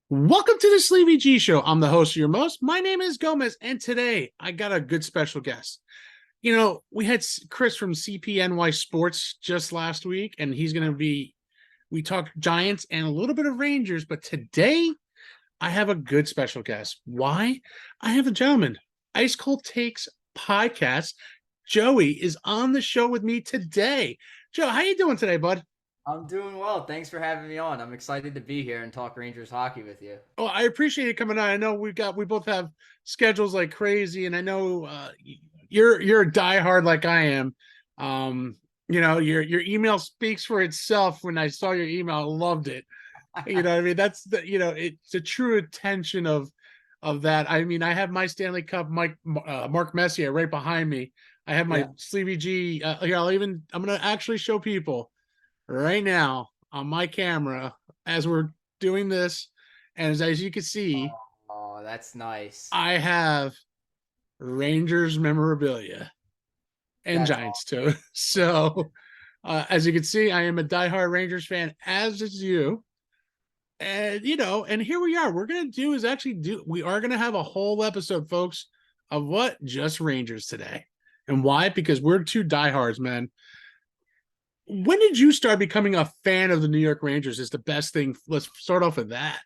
Welcome to the Sleevy G Show. I'm the host of your most. My name is Gomez, and today I got a good special guest. We had Chris from CPNY Sports just last week, and he's going to be. We talked Giants and a little bit of Rangers, but today I have a good special guest. Why? I have a gentleman, Ice Cold Takes podcast. Joey is on the show with me today. Joe, how you doing today, bud? I'm doing well. Thanks for having me on. I'm excited to be here and talk Rangers hockey with you. Oh, I appreciate you coming on. I know we both have schedules like crazy, and I know you're a diehard like I am. Your email speaks for itself. When I saw your email, I loved it. You know what I mean? That's it's a true attention of that. I mean, I have my Stanley Cup Mark Messier right behind me. I have my Yeah. Sleevy G. I'm gonna actually show people right now on my camera as we're doing this. And as you can see, Oh, that's nice. I have Rangers memorabilia and That's Giants too. So, as you can see, I am a diehard Rangers fan, as is you. And here we are. We are gonna have a whole episode, folks, of what just Rangers today. And why? Because we're two diehards, man. When did you start becoming a fan of the New York Rangers? Is the best thing. Let's start off with that.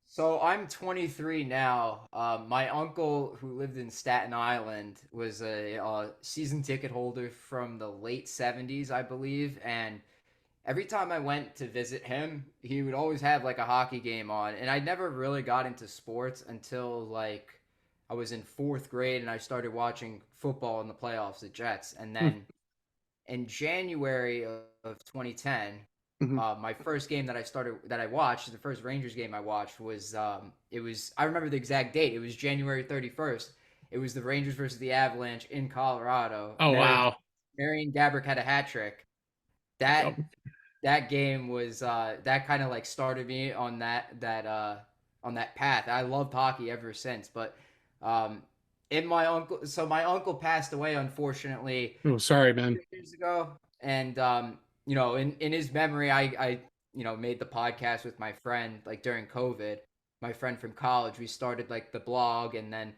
So I'm 23 now. My uncle, who lived in Staten Island, was a season ticket holder from the late 70s, I believe. And every time I went to visit him, he would always have like a hockey game on. And I never really got into sports until like I was in fourth grade and I started watching football in the playoffs, the Jets. And then in January of 2010, Mhm. my first game that I watched, the first Rangers game I watched was I remember the exact date. It was January 31st. It was the Rangers versus the Avalanche in Colorado. Oh wow. Marian Gaborik had a hat trick. That Yep. that game was that kind of like started me on on that path. I loved hockey ever since, but um in my uncle passed away unfortunately Oh, sorry, man. years ago, and in his memory, I made the podcast with my friend like during COVID. My friend from college, we started like the blog, and then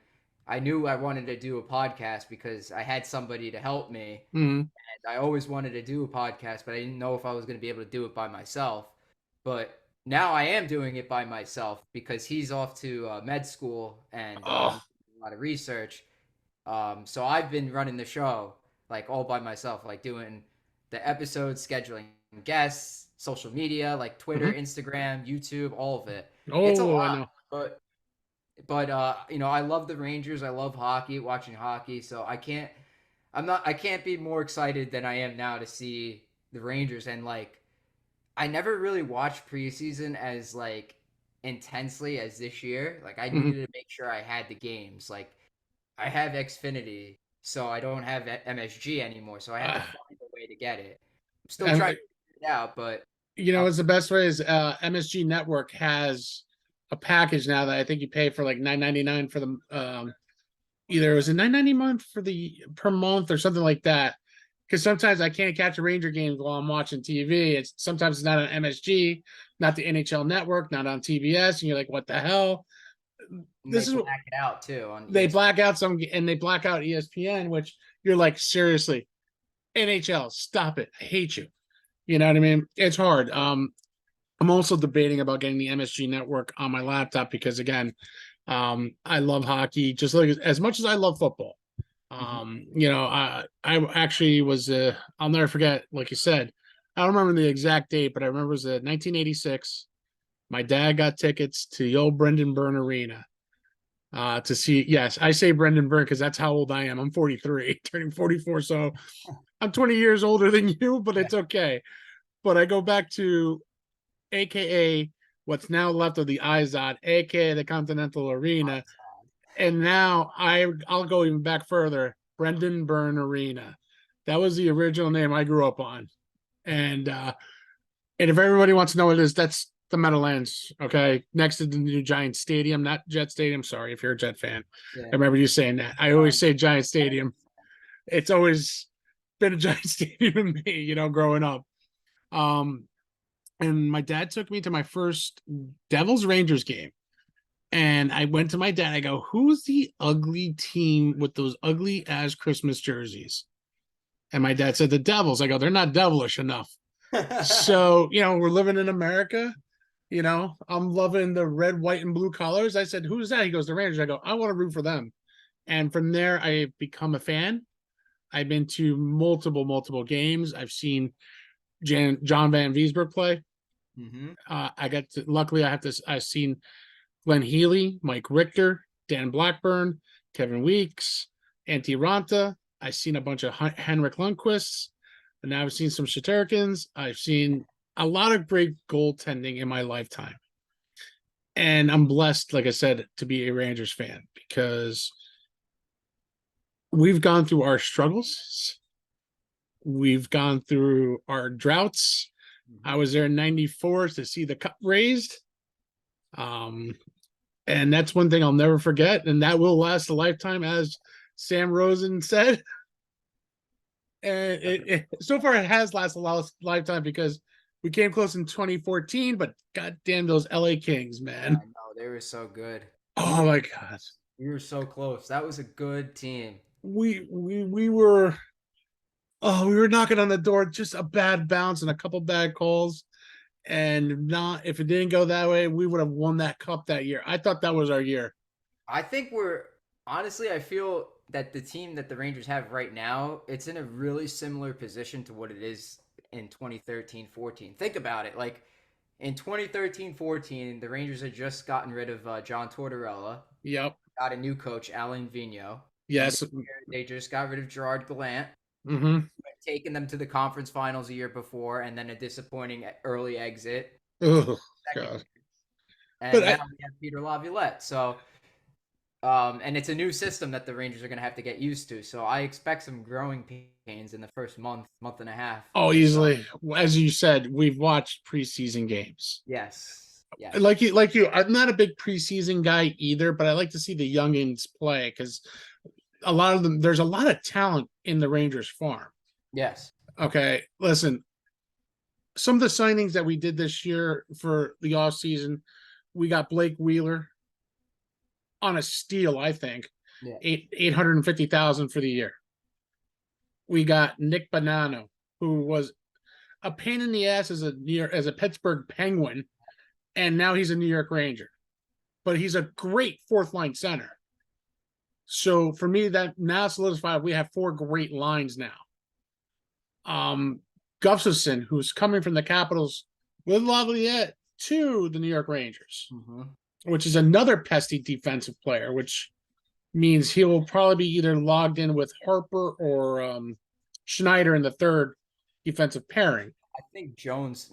I knew I wanted to do a podcast because I had somebody to help me. Mhm. And I always wanted to do a podcast, but I didn't know if I was going to be able to do it by myself. But now I am doing it by myself because he's off to med school and he's Oh, doing a lot of research. So I've been running the show like all by myself, like doing the episodes, scheduling guests, social media, like Twitter, mhm. Instagram, YouTube, all of it. It's a Oh, I lot, know. but I love the Rangers. I love hockey, watching hockey. So I can't be more excited than I am now to see the Rangers. And like, I never really watched preseason as like intensely as this year. Like, I Mhm. needed to make sure I had the games. Like, I have Xfinity, so I don't have MSG anymore. So I had to Uh, find a way to get it. I'm still and trying to figure it out, but you know, I'm it's the best way is MSG Network has a package now that I think you pay for like 9.99 for the either it was a 9.90 month for the per month or something like that. Because sometimes I can't catch a Ranger games while I'm watching TV. It's sometimes it's not on MSG, not the NHL Network, not on TBS, and you're like, what the hell? and they This is what black it out too on they ESPN. black out some and they black out ESPN, which you're like, seriously, NHL, stop it. I hate you. You know what I mean? It's hard. I'm also debating about getting the MSG network on my laptop because again, I love hockey just like as much as I love football. Mhm. I actually was I'll never forget, like you said, I don't remember the exact date, but I remember it was 1986. My dad got tickets to the old Brendan Byrne Arena to see. Yes, I say Brendan Byrne because that's how old I am. I'm 43, turning 44, so I'm 20 years older than you, but Yeah. it's okay. But I go back to AKA what's now left of the IZOD, AKA the Continental Arena, and now I'll go even back further. Brendan Byrne Arena. That was the original name I grew up on, and if everybody wants to know what it is, that's the Meadowlands. Okay, next to the new Giant Stadium, not Jet Stadium. Sorry if you're a Jet fan. I Yeah. remember you saying that. I always Um, say Giant Stadium. It's always been a Giant Stadium to me, growing up. Um, and my dad took me to my first Devils Rangers game. And I went to my dad. I go, "Who's the ugly team with those ugly as Christmas jerseys?" And my dad said, "The Devils." I go, "They're not devilish enough." So, we're living in America. I'm loving the red, white, and blue colors. I said, "Who's that?" He goes, "The Rangers." I go, "I want to root for them." And from there, I've become a fan. I've been to multiple, multiple games. I've seen John Van Viesberg play. Hmm. Luckily, I've seen Glenn Healy, Mike Richter, Dan Blackburn, Kevin Weeks, Antti Ranta. I've seen a bunch of Henrik Lundqvists, and now I've seen some Shaturkins. I've seen a lot of great goaltending in my lifetime. And I'm blessed, like I said, to be a Rangers fan because we've gone through our struggles. We've gone through our droughts. I was there in '94 to see the cup raised. And that's one thing I'll never forget. And that will last a lifetime, as Sam Rosen said. And so far it has lasted a lifetime because we came close in 2014, but goddamn those LA Kings, man. I know they were so good. We Oh were my god. we were so close. That was a good team. We were we were knocking on the door, just a bad bounce and a couple bad calls. And not if it didn't go that way, we would have won that cup that year. I thought that was our year. I think we're honestly, I feel that the team that the Rangers have right now, it's in a really similar position to what it is in 2013-14. Think about it. Like in 2013-14, the Rangers had just gotten rid of John Tortorella, Yep. got a new coach, Alan Vigneault. And Yes. they just got rid of Gerard Gallant, Mm-hmm. taken them to the conference finals a year before, and then a disappointing early exit. Oh Second, god. But and now we have Peter Laviolette. So and it's a new system that the Rangers are going to have to get used to. So I expect some growing pains in the first month and a half. easily. As you said, we've watched preseason games. Yes, yes, Like you, I'm not a big preseason guy either, but I like to see the youngins play because a lot of them, there's a lot of talent in the Rangers farm. yes. Okay, listen, some of the signings that we did this year for the off season, we got Blake Wheeler on a steal, I think, Yeah. 850,000 for the year. We got Nick Bonanno, who was a pain in the ass as a Pittsburgh Penguin, and now he's a New York Ranger. But he's a great fourth line center. So for me, that now solidified. We have four great lines now. Gustafsson, who's coming from the Capitals with Laviolette to the New York Rangers, Mm-hmm. which is another pesky defensive player, which means he will probably be either logged in with Harper or Schneider in the third defensive pairing. I think Jones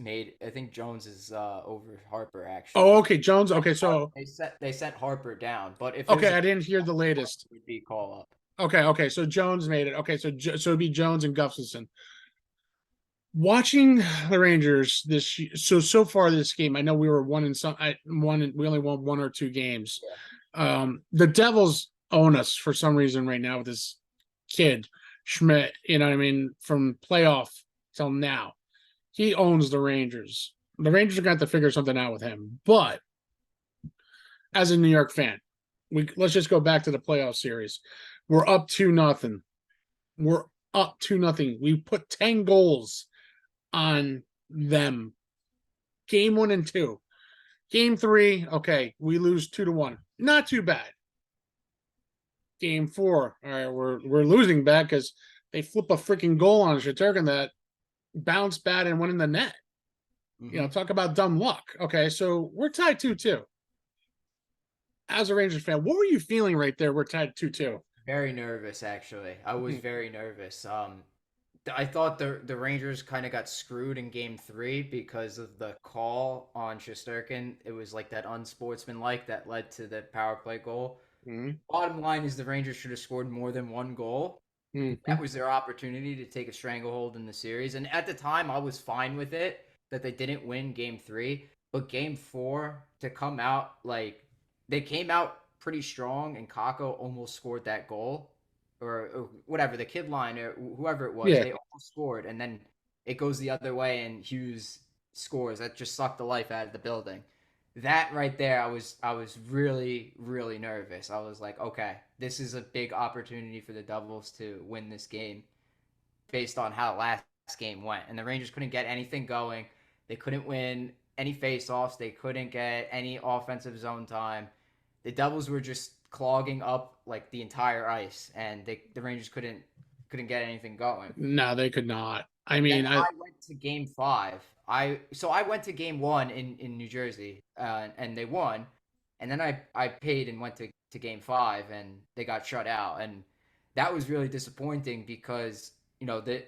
is over Harper Oh, actually. okay, Jones. Okay, so They sent Harper down, but if there's okay, a I didn't hear the latest. would be call up. Okay, so Jones made it. Okay, so it'd be Jones and Gustafsson. Watching the Rangers so far this game, I know we were one in some I one we only won one or two games. The Devils own us for some reason right now with this kid Schmidt. You know what I mean? From playoff till now, he owns the Rangers. The Rangers are going to have to figure something out with him. But as a New York fan, let's just go back to the playoff series. We're up 2-0. We're up 2-0. We put 10 goals on them. Game 1 and 2. Game 3, okay, we lose 2-1. Not too bad. Game 4, all right, we're losing bad because they flip a freaking goal on Sheturkin that bounced bad and went in the net. Mm-hmm. Talk about dumb luck. Okay, so we're tied 2-2. As a Rangers fan, what were you feeling right there? We're tied 2-2. Very nervous, actually. I was very nervous. I thought the Rangers kind of got screwed in Game 3 because of the call on Shesterkin. It was like that unsportsmanlike that led to the power play goal. Mm-hmm. Bottom line is the Rangers should have scored more than one goal. Mm-hmm. That was their opportunity to take a stranglehold in the series. And at the time, I was fine with it that they didn't win Game 3. But Game 4, to come out like they came out pretty strong, and Kako almost scored that goal, or whatever the kid line or whoever it was, Yeah. they almost scored, and then it goes the other way, and Hughes scores. That just sucked the life out of the building. that right there, I was really really nervous. I was like, okay, this is a big opportunity for the Devils to win this game based on how last game went. And the Rangers couldn't get anything going. They couldn't win any faceoffs. They couldn't get any offensive zone time. The Devils were just clogging up like the entire ice, and the Rangers couldn't get anything going. No, they could not. I Then mean, I went to game five. I went to game one in New Jersey, and they won. And then I paid and went to game five, and they got shut out. And that was really disappointing because, that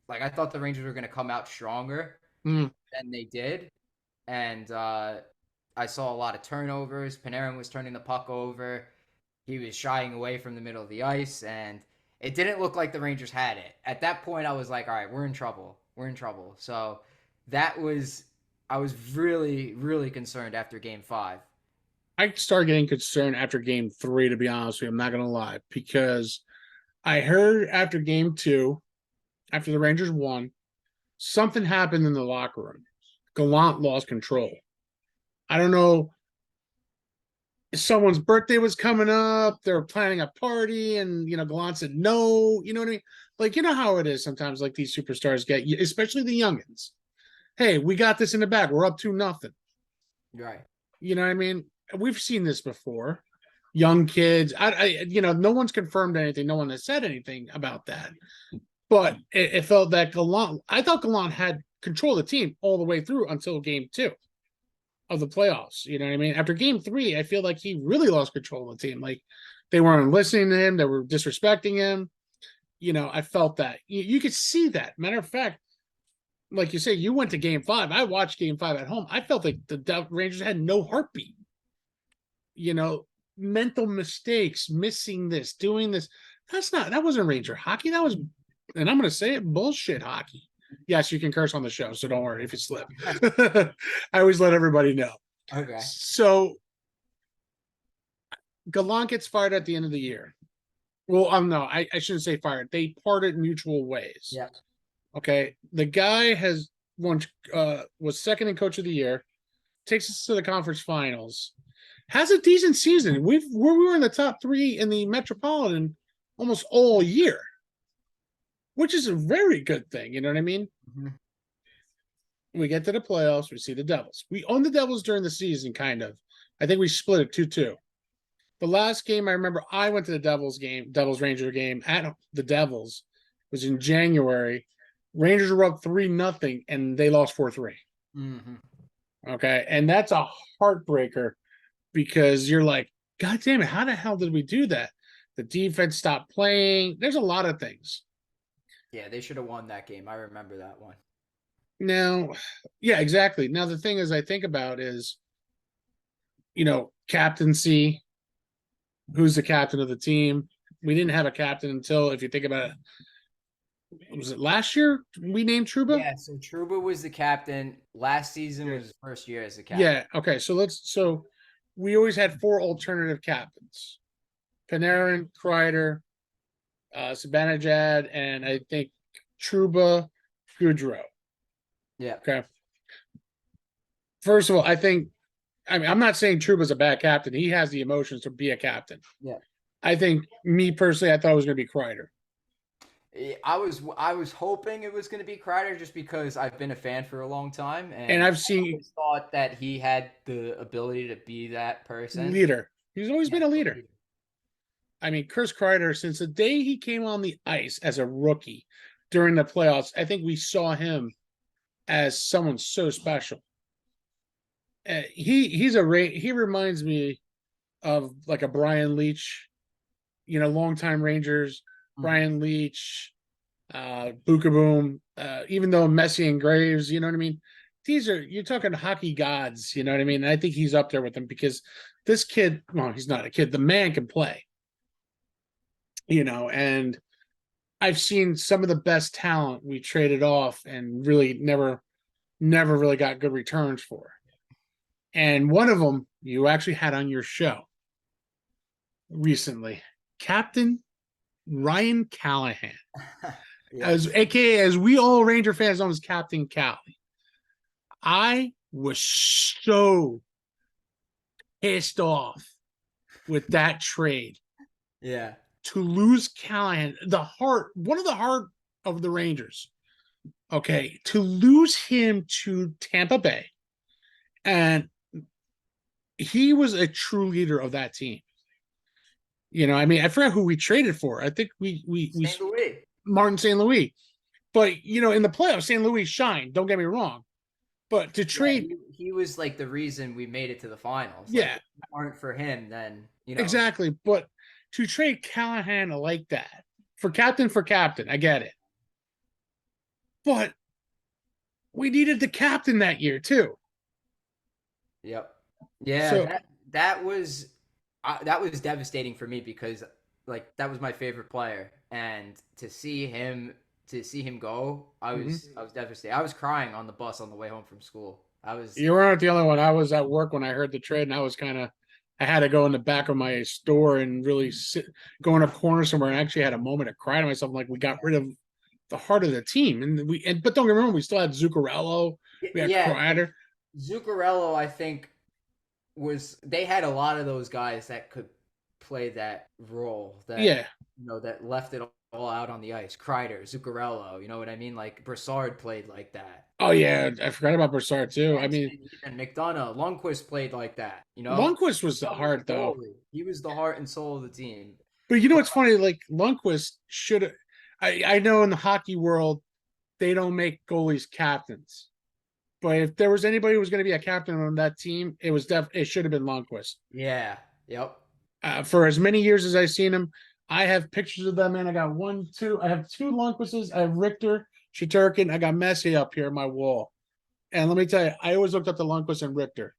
like I thought the Rangers were going to come out stronger mm, than they did. And I saw a lot of turnovers. Panarin was turning the puck over. He was shying away from the middle of the ice, and it didn't look like the Rangers had it. At that point, I was like, all right, we're in trouble. We're in trouble. So I was really, really concerned after game five. I started getting concerned after game 3, to be honest with you. I'm not going to lie, because I heard after game 2, after the Rangers won, something happened in the locker room. Gallant lost control. I don't know. Someone's birthday was coming up. They were planning a party, and Gallant said no. You know what I mean? Like, you know how it is sometimes. Like, these superstars get, especially the youngins. Hey, we got this in the bag. We're up 2-0. Right. You know what I mean? We've seen this before. Young kids. No one's confirmed anything. No one has said anything about that. But it felt that Gallant. I thought Gallant had control of the team all the way through until game 2 of the playoffs. You know what I mean? After game 3, I feel like he really lost control of the team. Like, they weren't listening to him. They were disrespecting him. I felt that. You could see that. Matter of fact, like you say, you went to game 5. I watched game 5 at home. I felt like the Rangers had no heartbeat. Mental mistakes, missing this, doing this. That wasn't Ranger hockey. That was, and I'm going to say it, bullshit hockey. Yes, you can curse on the show, so don't worry if you slip. I always let everybody know. Okay. So Gallant gets fired at the end of the year. Well, no, I shouldn't say fired. They parted mutual ways. Yeah. Okay. The guy has was second in coach of the year, takes us to the conference finals, has a decent season. We were in the top 3 in the Metropolitan almost all year, which is a very good thing. You know what I mean? Mm-hmm. We get to the playoffs. We see the Devils. We own the Devils during the season, kind of. I think we split it 2-2. The last game I remember, I went to the Devils Ranger game at the Devils. It was in January. Rangers were up 3-0, and they lost 4-3. Mm-hmm. Okay, and that's a heartbreaker because you're like, God damn it, how the hell did we do that? The defense stopped playing. There's a lot of things. Yeah, they should have won that game. I remember that one. Now, yeah, exactly. Now, the thing is, I think about is, captaincy. Who's the captain of the team? We didn't have a captain until, if you think about it, was it last year we named Trouba? Yeah, so Trouba was the captain. Last season was his first year as the captain. Yeah, okay. So we always had 4 alternative captains. Panarin, Kreider, Zibanejad, and I think Trouba, Goudreau. Yeah. Okay. First of all, I'm not saying Trouba's a bad captain. He has the emotions to be a captain. Yeah. I think, me personally, I thought it was going to be Kreider. I was hoping it was going to be Kreider just because I've been a fan for a long time, and I've seen thought that he had the ability to be that person. Leader. He's always been a leader. I mean, Chris Kreider, since the day he came on the ice as a rookie during the playoffs, I think we saw him as someone so special. He reminds me of like a Brian Leetch, longtime Rangers. Brian Leetch, Bukaboom, even though Messi and Graves, you know what I mean? You're talking hockey gods, you know what I mean? And I think he's up there with them because this kid, well, he's not a kid, the man can play. And I've seen some of the best talent we traded off and really never really got good returns for. And one of them you actually had on your show recently, Captain Ryan Callahan, Yeah. as we all Ranger fans know as Captain Cali. I was so pissed off with that trade Yeah. to lose Callahan, one of the heart of the Rangers. Okay, to lose him to Tampa Bay, and he was a true leader of that team. I mean, I forgot who we traded for. I think we St. Louis. Martin St. Louis. But in the playoffs, St. Louis shined. Don't get me wrong. But to Yeah, trade, he was like the reason we made it to the finals. Like, yeah, if it weren't for him, then exactly. But to trade Callahan like that for captain, I get it. But we needed the captain that year too. Yep. Yeah, So that was devastating for me because like that was my favorite player, and to see him go, I was mhm. I was devastated. I was crying on the bus on the way home from school. I was You weren't the only one. I was at work when I heard the trade, and I had to go in the back of my store and really go in a corner somewhere, and actually had a moment to cry to myself, like we got rid of the heart of the team, but don't get me wrong, we still had Zuccarello, we had yeah, Kreider. Zuccarello, I think they had a lot of those guys that could play that role that Yeah. that left it all out on the ice. Kreider, Zuccarello, you know what I mean? Like Brassard played like that. Oh yeah, I forgot about Brassard too. I mean, And McDonough, Lundqvist played like that. Lundqvist was the That was heart the though. goalie. He was the heart and soul of the team. But you know But what's funny? Like Lundqvist should. I know in the hockey world they don't make goalies captains. But if there was anybody who was going to be a captain on that team, it should have been Lundqvist. yeah, yep. For as many years as I've seen him, I have pictures of that man. I got one, two. I have two Lundqvists. I have Richter, Shaturkin. I got Messi up here on my wall. And let me tell you, I always looked up to Lundqvist and Richter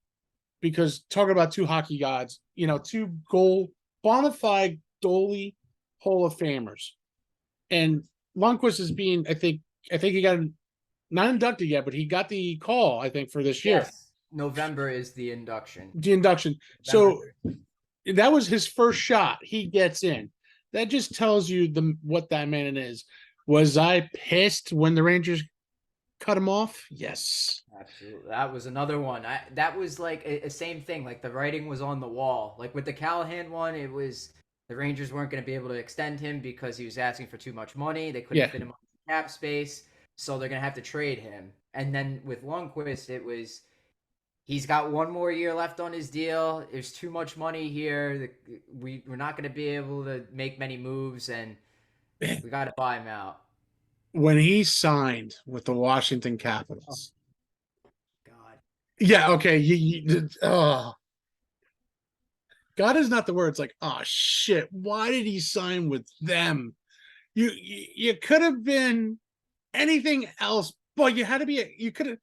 because talking about two hockey gods, two bona fide goalie Hall of Famers. And Lundqvist is being, I think he got not inducted yet, but he got the call, I think, for this year, Yes. November is the induction. the induction. November So 13th. that was his first shot. He gets in. That just tells you what that man is. Was I pissed when the Rangers cut him off? Yes. Absolutely. That was another one. That was like a same thing. Like the writing was on the wall. Like with the Callahan one, it was the Rangers weren't going to be able to extend him because he was asking for too much money. They couldn't Yeah. fit him on cap space, so they're going to have to trade him. And then with Lundqvist, it was he's got one more year left on his deal. There's too much money here. We're not going to be able to make many moves, and we got to buy him out. When he signed with the Washington Oh Capitals. God. Yeah, okay. God is not the word. It's like, oh shit, why did he sign with them? You could have been anything else, but you had to be. You could have.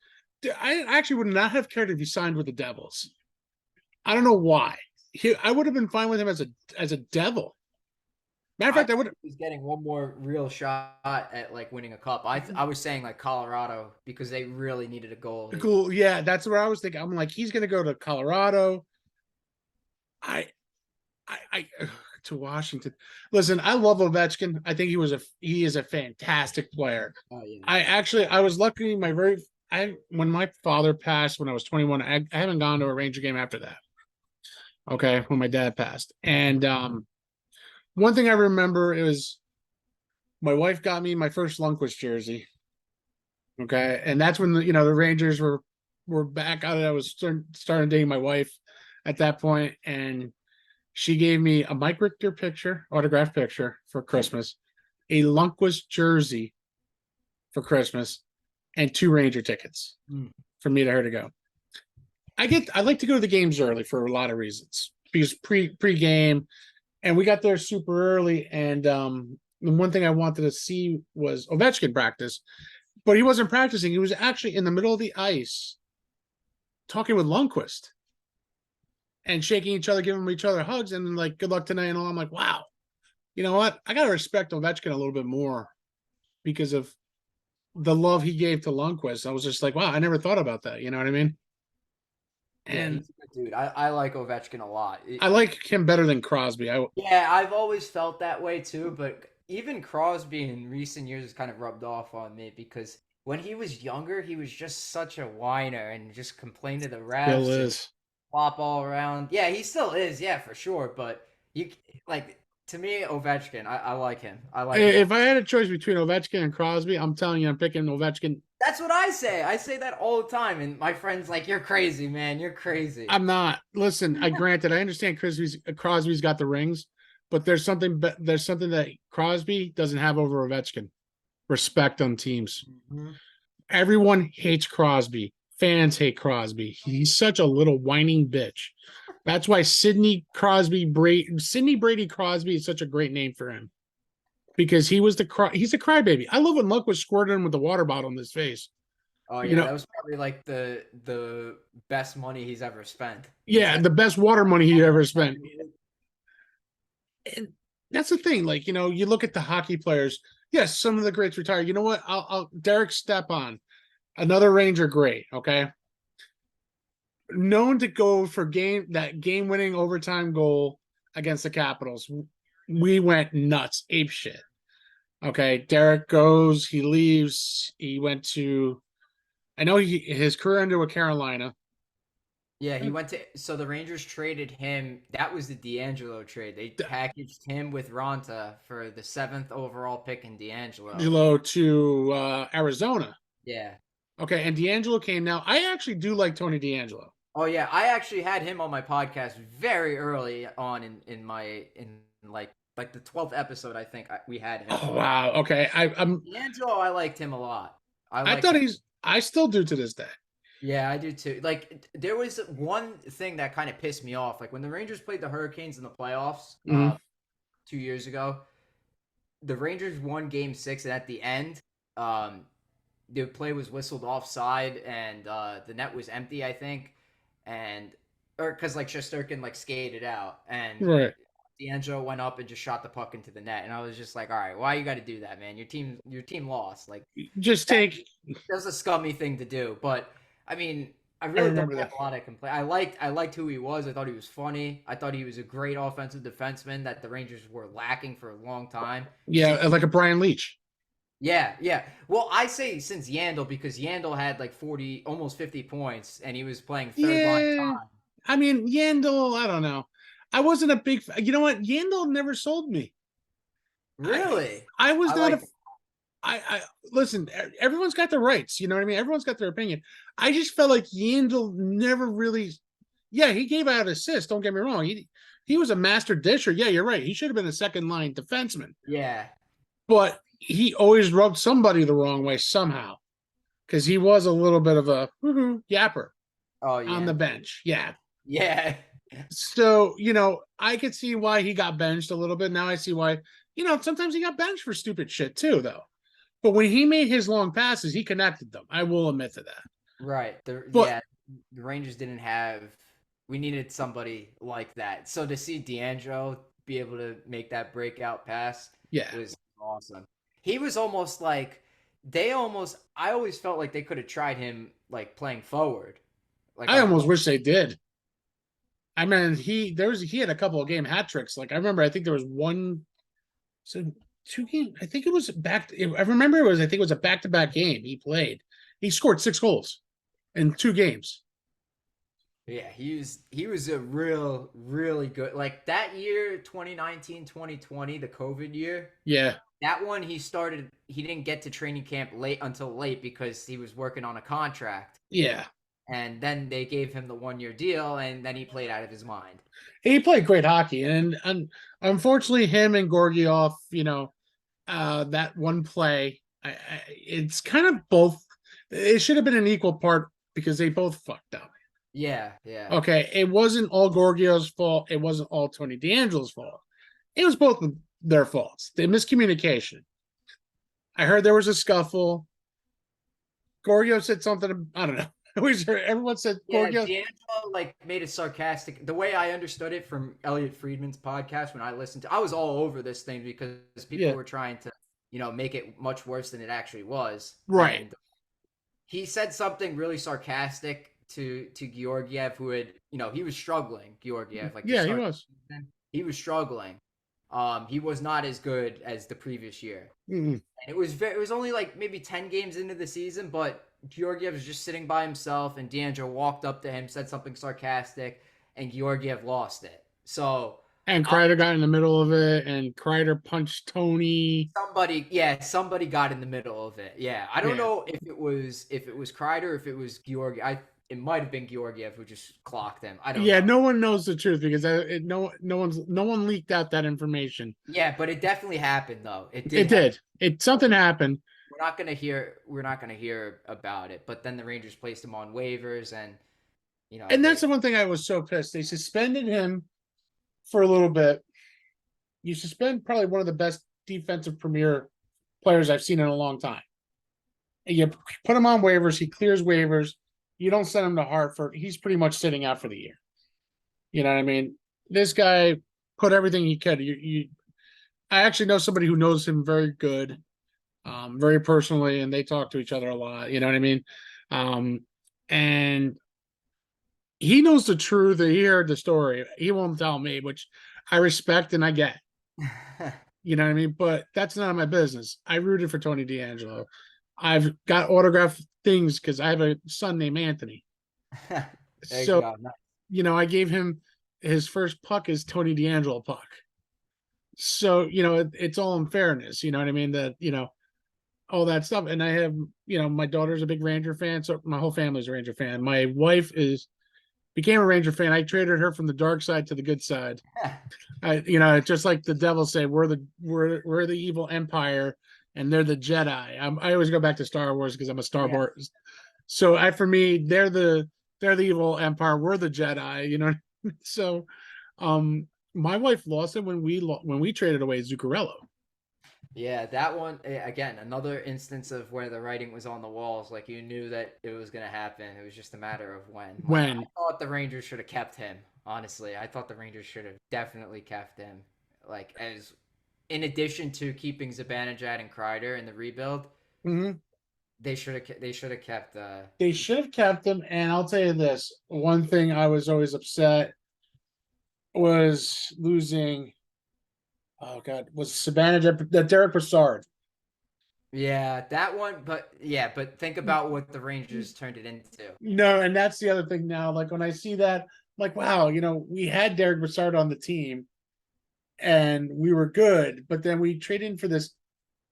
I actually would not have cared if he signed with the Devils. I don't know why. I would have been fine with him as a Devil. Matter of I fact, I thought would. he was getting one more real shot at like winning a cup. I was saying like Colorado because they really needed a goalie. Cool. Yeah, that's what I was thinking. I'm like, he's gonna go to Colorado. I, I to Washington. Listen, I love Ovechkin. I think he is a fantastic player. Oh yeah. I was lucky. When my father passed when I was 21, I haven't gone to a Ranger game after that. Okay, when my dad passed, and one thing I remember is my wife got me my first Lundqvist jersey. Okay, and that's when the Rangers were back out. I was starting dating my wife at that point, and she gave me a Mike Richter autographed picture for Christmas, a Lundqvist jersey for Christmas, and two Ranger tickets for me to her to go. I like to go to the games early for a lot of reasons because pre-game, and we got there super early. And the one thing I wanted to see was Ovechkin practice, but he wasn't practicing. He was actually in the middle of the ice talking with Lundqvist and shaking each other, giving each other hugs, and like good luck tonight and all. I'm like, wow, you know what? I gotta respect Ovechkin a little bit more because of the love he gave to Lundqvist. I was just like, wow, I never thought about that. You know what I mean? Yeah, And he's a good dude. I like Ovechkin a lot. I like him better than Crosby. Yeah, I've always felt that way too, but even Crosby in recent years has kind of rubbed off on me because when he was younger, he was just such a whiner and just complained to the Bill refs. And is. flop all around. Yeah, he still is. Yeah, for sure. But you like to me, Ovechkin. I like him. I like him a If lot. I had a choice between Ovechkin and Crosby, I'm telling you, I'm picking Ovechkin. That's what I say. I say that all the time, and my friends like, "You're crazy, man. You're crazy." I'm not. Listen, I granted, I understand Crosby's got the rings, but there's something that Crosby doesn't have over Ovechkin. Respect on teams. Mhm. Everyone hates Crosby. Fans hate Crosby. He's such a little whining bitch. That's why Sidney Brady Crosby is such a great name for him because he's a crybaby. I love when Luck was squirting him with the water bottle in his face. Oh You yeah, know, that was probably like the best money he's ever spent. Is yeah, that the best water money he ever spent. And that's the thing. Like, you look at the hockey players. Yes, some of the greats retire. You know what? I'll Derek Stepan, another Ranger great. Okay, known to go for game winning overtime goal against the Capitals. We went nuts, ape shit. Okay, Derek goes, he leaves. He went to, I know his career ended with Carolina. Yeah, he went to so the Rangers traded him. That was the D'Angelo trade. They packaged him with Ronta for the seventh overall pick in D'Angelo. D'Angelo to Arizona. Yeah. Okay, and D'Angelo came now. I actually do like Tony D'Angelo. Oh yeah, I actually had him on my podcast very early on in like the 12th episode. I think we had him Oh on. wow. Okay, D'Angelo, I liked him a lot. I I liked thought him. I still do to this day. Yeah, I do too. Like there was one thing that kind of pissed me off. Like when the Rangers played the Hurricanes in the playoffs Mhm. 2 years ago, the Rangers won Game 6, and at the end, um, the play was whistled offside, and the net was empty, I think, and or because like Shesterkin like skated out, and Right. D'Angelo went up and just shot the puck into the net, and I was just like, all right, why you got to do that, man? Your team lost. Like Just that, take. that's a scummy thing to do, but I mean. I I really don't remember have that. a lot of complaint. I liked who he was. I thought he was funny. I thought he was a great offensive defenseman that the Rangers were lacking for a long time. Yeah, like a Brian Leach. Yeah, yeah. Well, I say since Yandel because Yandel had like 40, almost 50 points, and he was playing third line Yeah. time. I mean, Yandel, I don't know. I wasn't a big, you know what? Yandel never sold me. I Really? I was I not a like. I listen, everyone's got their rights, you know what I mean? Everyone's got their opinion. I just felt like Yandel never really, yeah, he gave out assists, don't get me wrong. He was a master disher. Yeah, you're right. He should have been a second line defenseman, Yeah, but he always rubbed somebody the wrong way somehow because he was a little bit of a yapper oh on the yeah, bench. Yeah. yeah, So, I could see why he got benched a little bit. Now I see why, sometimes he got benched for stupid shit too, though. But when he made his long passes, he connected them. I will admit to that. right. But The Rangers didn't have. We needed somebody like that. So to see D'Angelo be able to make that breakout pass yeah, was awesome. He was almost like they almost. I always felt like they could have tried him like playing forward, like I on a almost like. wish they did. I mean, he had a couple of game hat tricks. Like I remember, I think there was one, so 2 game. I think it was back. I remember I think it was a back to back game he played. He scored 6 goals in 2 games. Yeah, he was a really good like that year 2019 2020 the COVID year. Yeah, That one he didn't get to training camp until late because he was working on a contract yeah. and then they gave him the 1 year deal and then he played out of his mind. He played great hockey, and unfortunately, him and Gorgiev, that one play, it's kind of both. It should have been an equal part because they both fucked up. Yeah, yeah. Okay, it wasn't all Gorgiev's fault. It wasn't all Tony D'Angelo's fault. It was both of their faults. The miscommunication. I heard there was a scuffle. Gorgiev said something. I don't know. I always heard everyone said Yeah, Gorgiev. D'Angelo like made it sarcastic. The way I understood it from Elliot Friedman's podcast when I listened to I was all over this thing because people Yeah, were trying to, make it much worse than it actually was. right. And he said something really sarcastic to Georgiev, who had he was struggling. Georgiev, like to Yeah, he start was. the season, he was struggling. He was not as good as the previous year. Mm-mm. And it was only like maybe 10 games into the season, but Georgiev was just sitting by himself, and D'Angelo walked up to him, said something sarcastic, and Georgiev lost it. So And uh, Kreider got in the middle of it, and Kreider punched Tony. somebody got in the middle of it. Yeah, I don't Yeah, know if it was Kreider, if it was Georgiev. It might have been Georgiev who just clocked him. I don't yeah. know. No one knows the truth because no one leaked out that information. Yeah, but it definitely happened though. It did It happen. did. It something happened, We're not gonna hear about it. But then the Rangers placed him on waivers, and and that's they the one thing I was so pissed. They suspended him for a little bit. You suspend probably one of the best defensive premier players I've seen in a long time. And you put him on waivers. He clears waivers. You don't send him to Hartford. He's pretty much sitting out for the year. You know what I mean? This guy put everything he could. I actually know somebody who knows him very good, very personally, and they talk to each other a lot. You know what I mean? And he knows the truth. He heard the story. He won't tell me, which I respect and I get. You know what I mean? But that's none of my business. I rooted for Tony D'Angelo. I've got autographed things because I have a son named Anthony. there you So, go. I gave him his first puck is Tony D'Angelo puck. So, it's all in fairness. You know what I mean? That, all that stuff. And I have, my daughter's a big Ranger fan. So my whole family's a Ranger fan. My wife became a Ranger fan. I traded her from the dark side to the good side. Just like the devil say, we're the evil empire and they're the Jedi. I always go back to Star Wars because I'm a Star Yeah. Wars. So for me, they're the evil empire. We're the Jedi. So, my wife lost it when we traded away Zuccarello. Yeah, that one again, another instance of where the writing was on the walls. Like you knew that it was going to happen. It was just a matter of when. Like I When thought the Rangers should have kept him. Honestly, I thought the Rangers should have definitely kept him. Like as in addition to keeping Zibanejad and Kreider in the rebuild, Mhm. they should have kept. They should have kept him. And I'll tell you this: one thing I was always upset was losing. Oh God, was Sabanage that Derek Brassard? Yeah, that one. But yeah, but think about what the Rangers turned it into. No, and that's the other thing now. Like when I see that, I'm like, wow, we had Derek Brassard on the team and we were good, but then we traded in for this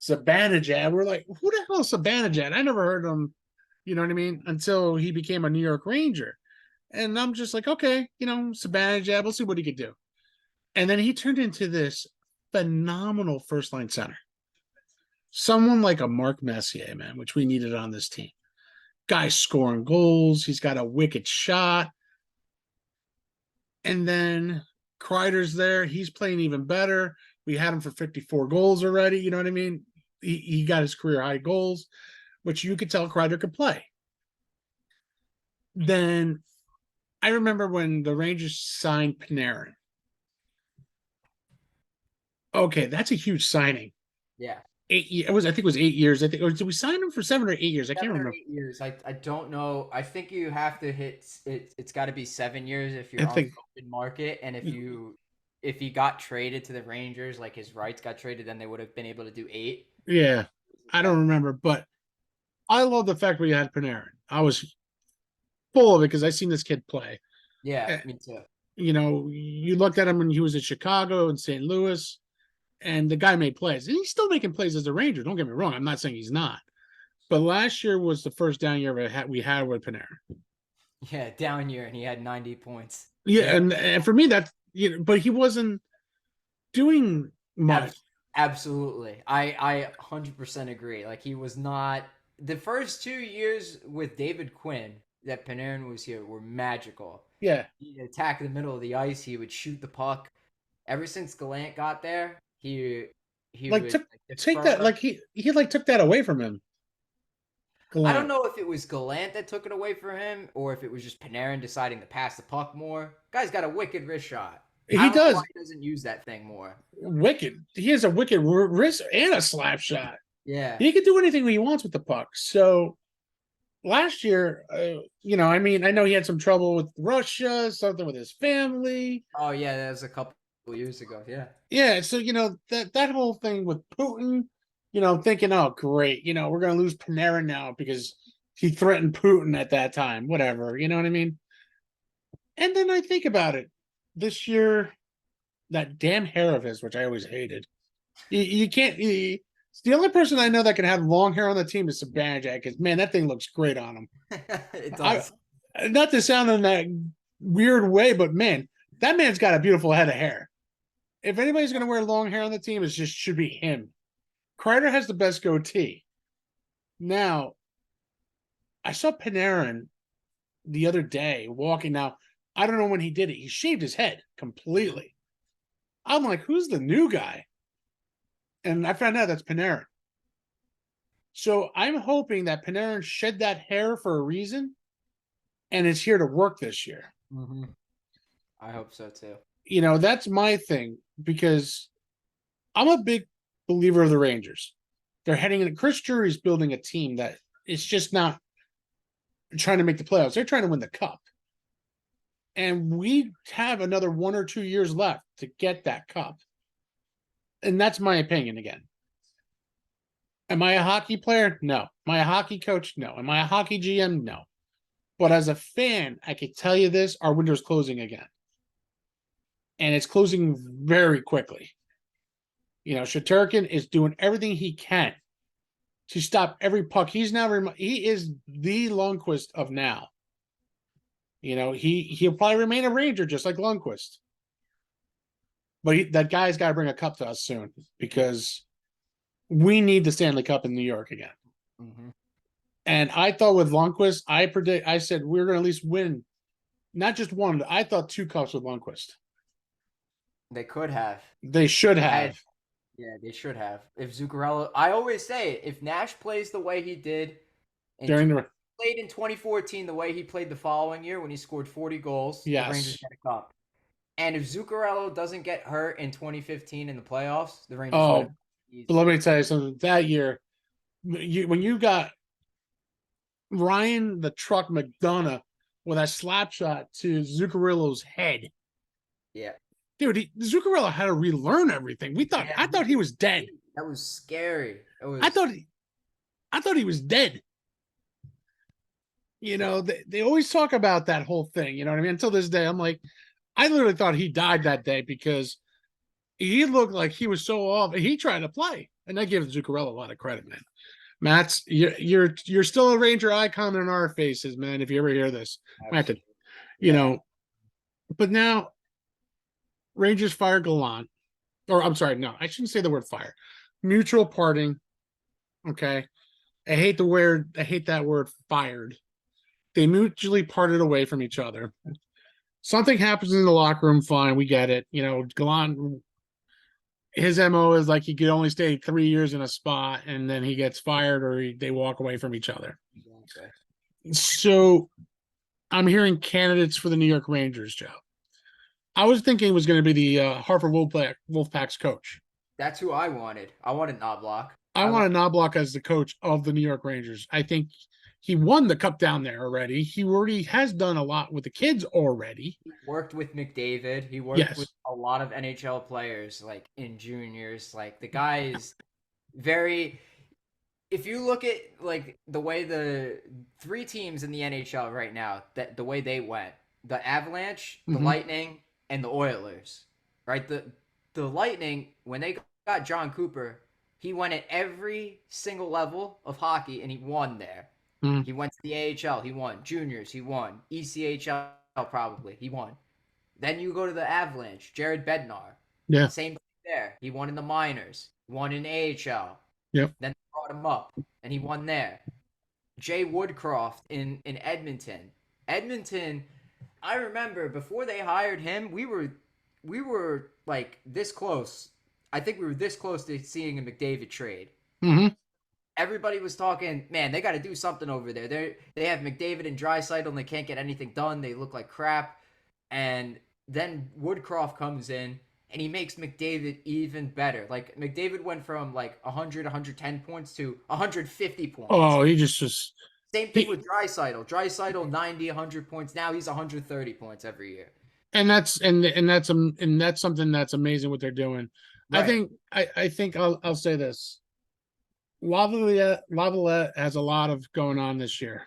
Sabanajad. We're like, who the hell is Sabanajad? I never heard him, you know what I mean? Until he became a New York Ranger. And I'm just like, okay, Sabanajad, we'll see what he could do. And then he turned into this phenomenal first line center. Someone like a Mark Messier, man, which we needed on this team. Guy's scoring goals. He's got a wicked shot. And then Kreider's there. He's playing even better. We had him for 54 goals already. You know what I mean? He got his career high goals, which you could tell Kreider could play. Then I remember when the Rangers signed Panarin. Okay, that's a huge signing. Yeah. 8 years. I think it was 8 years. I think, or did we sign him for 7 or 8 years? I can't 7 or remember. 8 years. I don't know. I think you have to hit it. It's got to be 7 years if I you're on the think, open market, and if he got traded to the Rangers, like his rights got traded, then they would have been able to do 8. yeah, I don't remember, but I love the fact we had Panarin. I was full of it because I seen this kid play. Yeah, Eh, me too. You looked at him when he was in Chicago and St. Louis, and the guy made plays. And he's still making plays as a Ranger. Don't get me wrong. I'm not saying he's not. But last year was the first down year we had with Panarin. Yeah, down year, and he had 90 points. Yeah, Yeah, and for me, that's but he wasn't doing much. absolutely. I 100% agree. Like he was not the first 2 years with David Quinn that Panarin was here were magical. Yeah, He'd attack the middle of the ice. He would shoot the puck. Ever since Gallant got there, he like would took like, take that defer. like he like took that away from him. I don't Gallant. know if it was Gallant that took it away from him or if it was just Panarin deciding to pass the puck more. Guy's got a wicked wrist shot. I He don't know why does he doesn't use that thing more. wicked. He has a wicked wrist and a slap shot. Yeah. He can do anything he wants with the puck. So last year, I mean, I know he had some trouble with Russia, something with his family. Oh yeah, that was a couple years ago. Yeah. Yeah, so that whole thing with Putin, thinking, oh great, we're gonna lose Panarin now because he threatened Putin at that time, whatever, you know what I mean? And then I think about it. This year, that damn hair of his, which I always hated. You can't. It's the only person I know that can have long hair on the team is Sabanjak. Because man, that thing looks great on him. It I does. not to sound in that weird way, but man, that man's got a beautiful head of hair. If anybody's going to wear long hair on the team, it just should be him. Kreider has the best goatee. Now, I saw Panarin the other day walking. Now, I don't know when he did it. He shaved his head completely. I'm like, who's the new guy? And I found out that's Panarin. So I'm hoping that Panarin shed that hair for a reason and is here to work this year. Mm-hmm. I hope so too. You know, that's my thing because I'm a big believer of the Rangers. They're heading in. Chris Drury's building a team that is just not trying to make the playoffs. They're trying to win the cup. And we have another 1 or 2 years left to get that cup. And that's my opinion again. Am I a hockey player? No. Am I a hockey coach? No. Am I a hockey GM? No. But as a fan, I can tell you this, our window's closing again. And it's closing very quickly. You know, Sheterkin is doing everything he can to stop every puck. He is the Lundqvist of now. You know, he'll probably remain a Ranger just like Lundqvist. But that guy's got to bring a cup to us soon because we need the Stanley Cup in New York again. Mm-hmm. And I thought with Lundqvist, I said we're going to at least win, not just one. I thought 2 cups with Lundqvist. They could have. They should have. Yeah, they should have. If Zuccarello, I always say, if Nash plays the way he did, played in 2014 the way he played the following year when he scored 40 goals, yes. The Rangers get a cup. And if Zuccarello doesn't get hurt in 2015 in the playoffs, the Rangers win. But let me tell you something. That year, when you got Ryan the Truck McDonough with that slap shot to Zuccarello's head. Yeah. Dude, Zuccarello had to relearn everything. I thought he was dead. That was scary. I thought he was dead. You know, they always talk about that whole thing. You know what I mean? Until this day, I'm like, I literally thought he died that day because he looked like he was so off. He tried to play, and I give Zuccarello a lot of credit, man. Matt's, you're still a Ranger icon in our faces, man. If you ever hear this, Matt, you know. But now, Rangers fire Gallant, or I'm sorry, no, I shouldn't say the word fire. Mutual parting. Okay, I hate that word fired. They mutually parted away from each other. Something happens in the locker room, fine, we get it. You know, Gallant, his MO is like he could only stay 3 years in a spot and then he gets fired or they walk away from each other. Okay. So I'm hearing candidates for the New York Rangers, Joe. I was thinking it was going to be the Hartford Wolfpack's coach. That's who I wanted. I wanted Knoblauch. I wanted Knoblauch as the coach of the New York Rangers. I think he won the cup down there already. He already has done a lot with the kids already. He worked with McDavid. He worked with a lot of NHL players, like in juniors. Like the guy is very. If you look at like the way the 3 teams in the NHL right now, that the way they went, the Avalanche, the Lightning, and the Oilers, right? The Lightning, when they got John Cooper, he went at every single level of hockey and he won there. He went to the AHL, he won. Juniors, he won. ECHL, probably, he won. Then you go to the Avalanche, Jared Bednar. Yeah. Same thing there. He won in the minors, won in AHL. Yep. Then they brought him up, and he won there. Jay Woodcroft in Edmonton. Edmonton, I remember before they hired him, we were like this close. I think we were this close to seeing a McDavid trade. Mm-hmm. Everybody was talking, man, they got to do something over there. They have McDavid and Draisaitl, and they can't get anything done. They look like crap. And then Woodcroft comes in, and he makes McDavid even better. Like, McDavid went from, like, 100, 110 points to 150 points. Oh, he just was... Same thing with Draisaitl. Draisaitl, 90, 100 points. Now he's 130 points every year. And that's something that's amazing what they're doing. Right. I think I'll say this. Lavalette has a lot of going on this year.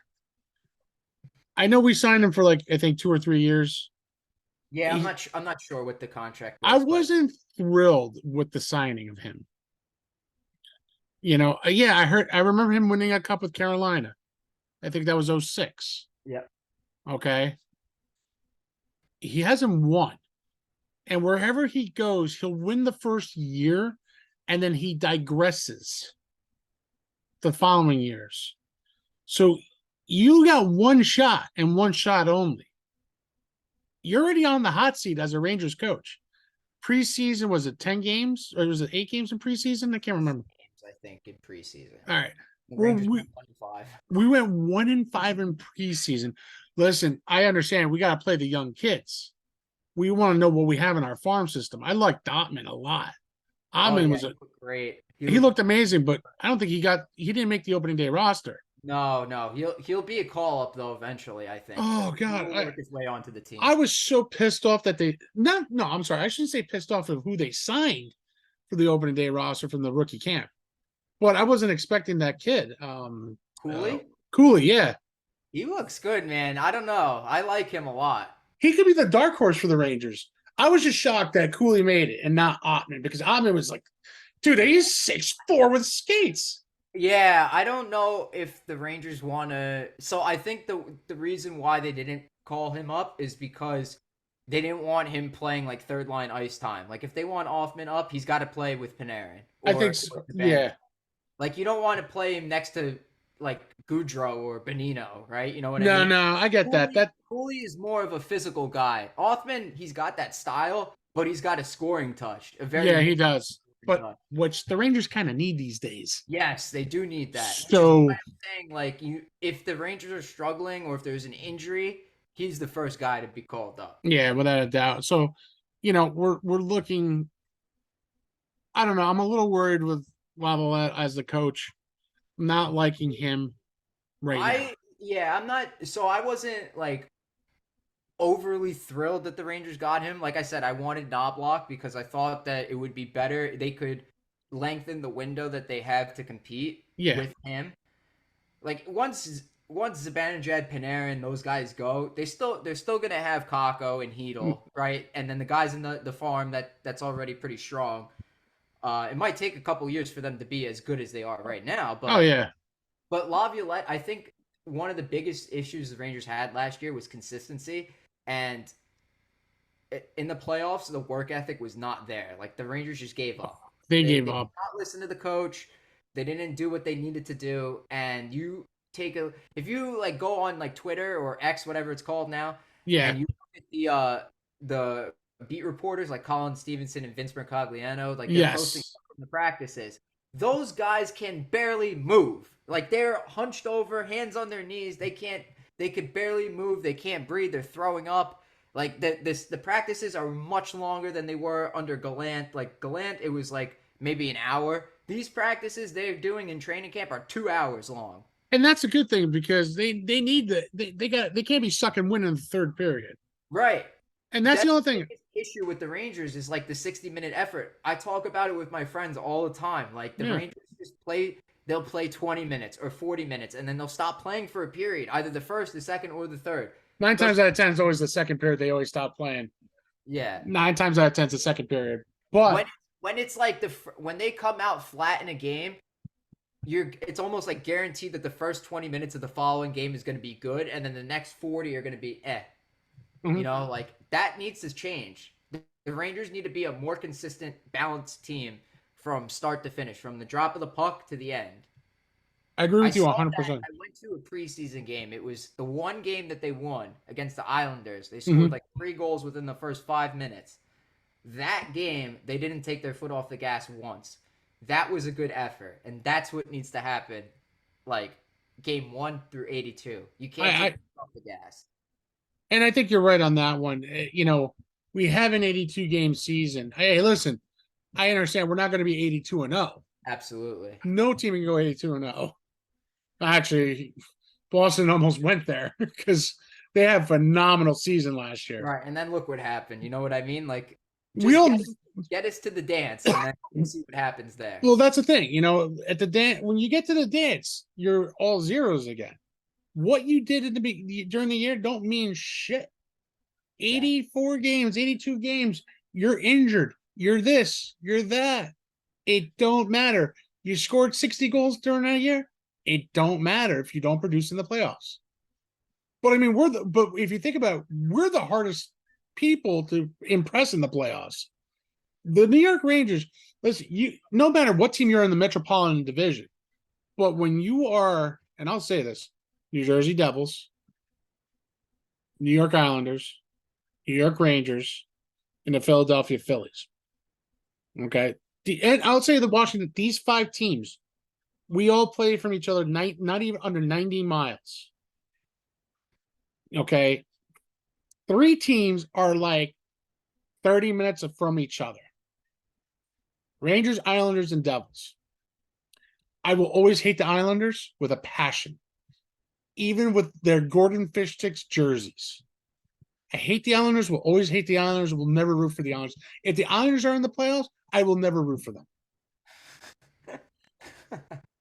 I know we signed him for like I think 2 or 3 years. Yeah, He, I'm not sure what the contract I was, but wasn't thrilled with the signing of him. Yeah, I remember him winning a cup with Carolina. I think that was '06. yeah. Okay. He hasn't won. And wherever he goes, he'll win the first year and then he digresses the following years. So you got one shot and one shot only. You're already on the hot seat as a Rangers coach. Preseason, was it 10 games or was it 8 games in preseason? I can't remember. Games, I think, in preseason. All right. The Well, Rangers went 1-5. we went 1-5 in preseason. Listen, I understand we got to play the young kids. We want to know what we have in our farm system. I like Dotman a lot. Oh Ottman yeah, was he looked great. he looked amazing, but I don't think he didn't make the opening day roster. No, he'll be a call up though eventually. I think. Oh God, He'll work his way onto the team. I was so pissed off that they not no, I'm sorry, I shouldn't say pissed off of who they signed for the opening day roster from the rookie camp. But I wasn't expecting that kid. Cooley, Cooley, yeah. he looks good, man. I don't know. I like him a lot. He could be the dark horse for the Rangers. I was just shocked that Cooley made it and not Ottman because Ottman was like, dude, he's 6'4" with skates. Yeah, I don't know if the Rangers want to. So I think the reason why they didn't call him up is because they didn't want him playing like third line ice time. Like if they want Offman up, he's got to play with Panarin I or think so. Zibanejad. Yeah. Like you don't want to play him next to like Goudreau or Benino, right? You know what I No, mean? no, I get that. That Cooley is more of a physical guy. Othman, he's got that style, but he's got a scoring touch, a very yeah, he does. But touch. which the Rangers kind of need these days. Yes, they do need that. Which is So why I'm saying, like, if the Rangers are struggling or if there's an injury, he's the first guy to be called up. yeah, without a doubt. So, we're looking. I don't know. I'm a little worried with Lavalette as the coach. Not liking him right now. Yeah, I'm not. So I wasn't like overly thrilled that the Rangers got him. Like I said, I wanted Knobloch because I thought that it would be better. They could lengthen the window that they have to compete Yeah, with him. Like once Zibanejad, Panarin, those guys go, they're still gonna have Kako and Heedle, right? And then the guys in the farm that's already pretty strong. It might take a couple years for them to be as good as they are right now, oh yeah, but Laviolette, I think one of the biggest issues the Rangers had last year was consistency, and in the playoffs, the work ethic was not there. Like the Rangers just gave up. they They gave did up. not listen to the coach. They didn't do what they needed to do. And if you like go on like Twitter or X, whatever it's called now, Yeah, and you look at the beat reporters like Colin Stevenson and Vince Mercogliano, like they're posting yes, from the practices. Those guys can barely move. Like they're hunched over, hands on their knees. They could barely move. They can't breathe. They're throwing up. Like the practices are much longer than they were under Gallant. Like Gallant, it was like maybe an hour. These practices they're doing in training camp are 2 hours long. and that's a good thing because they need they can't be sucking wind in the third period, Right. and that's the That's only the thing. biggest issue with the Rangers is like the 60-minute effort. I talk about it with my friends all the time. Like the Yeah, Rangers they'll play 20 minutes or 40 minutes and then they'll stop playing for a period, either the first, the second, or the third. nine Those times out of ten, it's always the second period. They always stop playing. Yeah. 9 times out of ten, it's the second period. When But when it's like when they come out flat in a game, it's almost like guaranteed that the first 20 minutes of the following game is going to be good and then the next 40 are going to be eh. You mhm, know, like that needs to change. The Rangers need to be a more consistent, balanced team from start to finish, from the drop of the puck to the end. I agree I with you saw 100%. that. I went to a preseason game. It was the one game that they won against the Islanders. They scored Hmm. like 3 goals within the first 5 minutes. That game, they didn't take their foot off the gas once. That was a good effort, and that's what needs to happen. Like game 1 through 82, you can't I take your foot off the gas. and I think you're right on that one. We have an 82 game season. Hey, listen, I understand we're not going to be 82-0. Absolutely. No team can go 82-0. Actually, Boston almost went there because they had a phenomenal season last year. Right, and then look what happened. You know what I mean? Like We Just all get us to the dance, and then we'll see what happens there. well, that's the thing, at the dance, when you get to the dance, you're all zeros again. What you did during the year don't mean shit. 84 games, 82 games, you're injured. You're this, you're that. It don't matter. You scored 60 goals during that year. It don't matter if you don't produce in the playoffs. But I mean, but if you think about it, we're the hardest people to impress in the playoffs. The New York Rangers, listen, no matter what team you're in the Metropolitan Division, but when you are, and I'll say this, New Jersey Devils, New York Islanders, New York Rangers, and the Philadelphia Phillies. Okay. And I would say these 5 teams, we all play from each other, not even under 90 miles. Okay. 3 teams are like 30 minutes from each other. Rangers, Islanders, and Devils. I will always hate the Islanders with a passion, even with their Gordon Fish Sticks jerseys. I hate the Islanders, will always hate the Islanders, will never root for the Islanders. If the Islanders are in the playoffs, I will never root for them.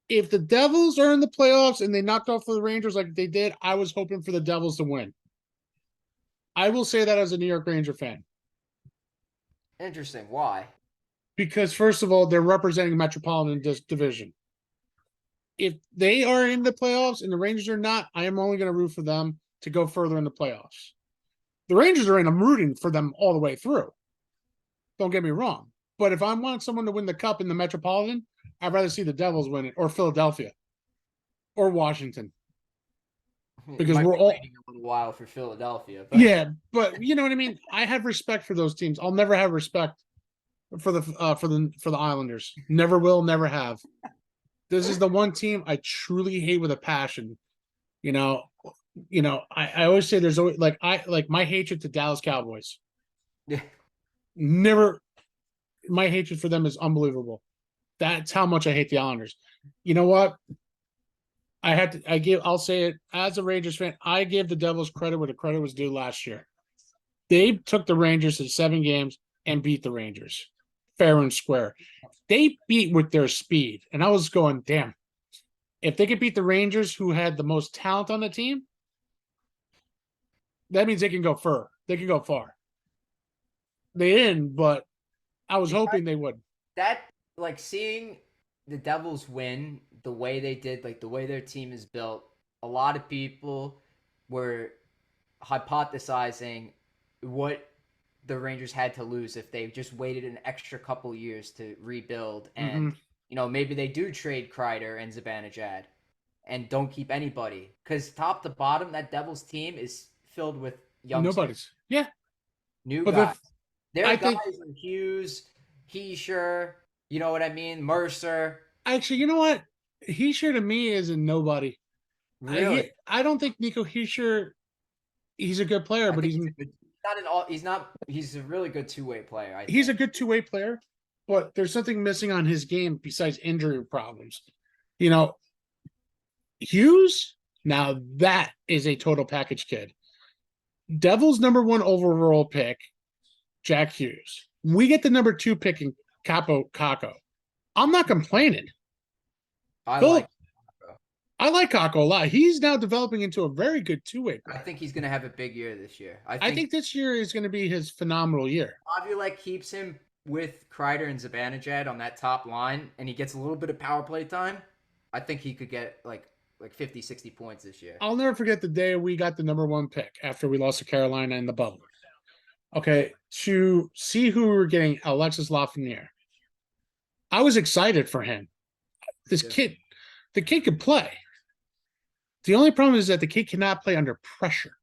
If the Devils are in the playoffs and they knocked off the Rangers like they did, I was hoping for the Devils to win. I will say that as a New York Ranger fan. Interesting. Why? Because, first of all, they're representing Metropolitan Division. If they are in the playoffs and the Rangers are not, I am only going to root for them to go further in the playoffs. The Rangers are in, I'm rooting for them all the way through. Don't get me wrong. But if I want someone to win the cup in the Metropolitan, I'd rather see the Devils win it, or Philadelphia, or Washington. Because we're all waiting a little while for Philadelphia. But... Yeah, but you know what I mean? I have respect for those teams. I'll never have respect for the Islanders. Never will, never have. This is the one team I truly hate with a passion. I always say there's always my hatred to Dallas Cowboys. Yeah. Never, my hatred for them is unbelievable. That's how much I hate the Islanders. You know what? I'll say it as a Rangers fan. I give the Devils credit where the credit was due last year. They took the Rangers to 7 games and beat the Rangers fair and square. They beat with their speed. And I was going, damn, if they could beat the Rangers, who had the most talent on the team, that means they can go far. They can go far. They didn't, but I was hoping they would. That, seeing the Devils win the way they did, the way their team is built, a lot of people were hypothesizing what the Rangers had to lose if they just waited an extra couple years to rebuild. And, maybe they do trade Kreider and Zibanejad and don't keep anybody. Because top to bottom, that Devils team is filled with youngsters. Nobody's. Yeah. New guys. Their guys are Hughes, Hischier, you know what I mean? Mercer. Actually, you know what? Hischier to me is a nobody. Really? I don't think Nico Hischier, he's a good player, but he's a really good two-way player. He's a good two-way player, but there's something missing on his game besides injury problems. Hughes, now that is a total package kid. Devils number 1 overall pick, Jack Hughes. We get the number 2 pick in Kakko. I'm not complaining. I like Kakko a lot. He's now developing into a very good two-way player. I think he's going to have a big year this year. I think this year is going to be his phenomenal year. Laviolette keeps him with Kreider and Zibanejad on that top line, and he gets a little bit of power play time. I think he could get like 50, 60 points this year. I'll never forget the day we got the number 1 pick after we lost to Carolina in the bubble. Okay, to see who we were getting, Alexis Lafreniere. I was excited for him. The kid could play. The only problem is that the kid cannot play under pressure.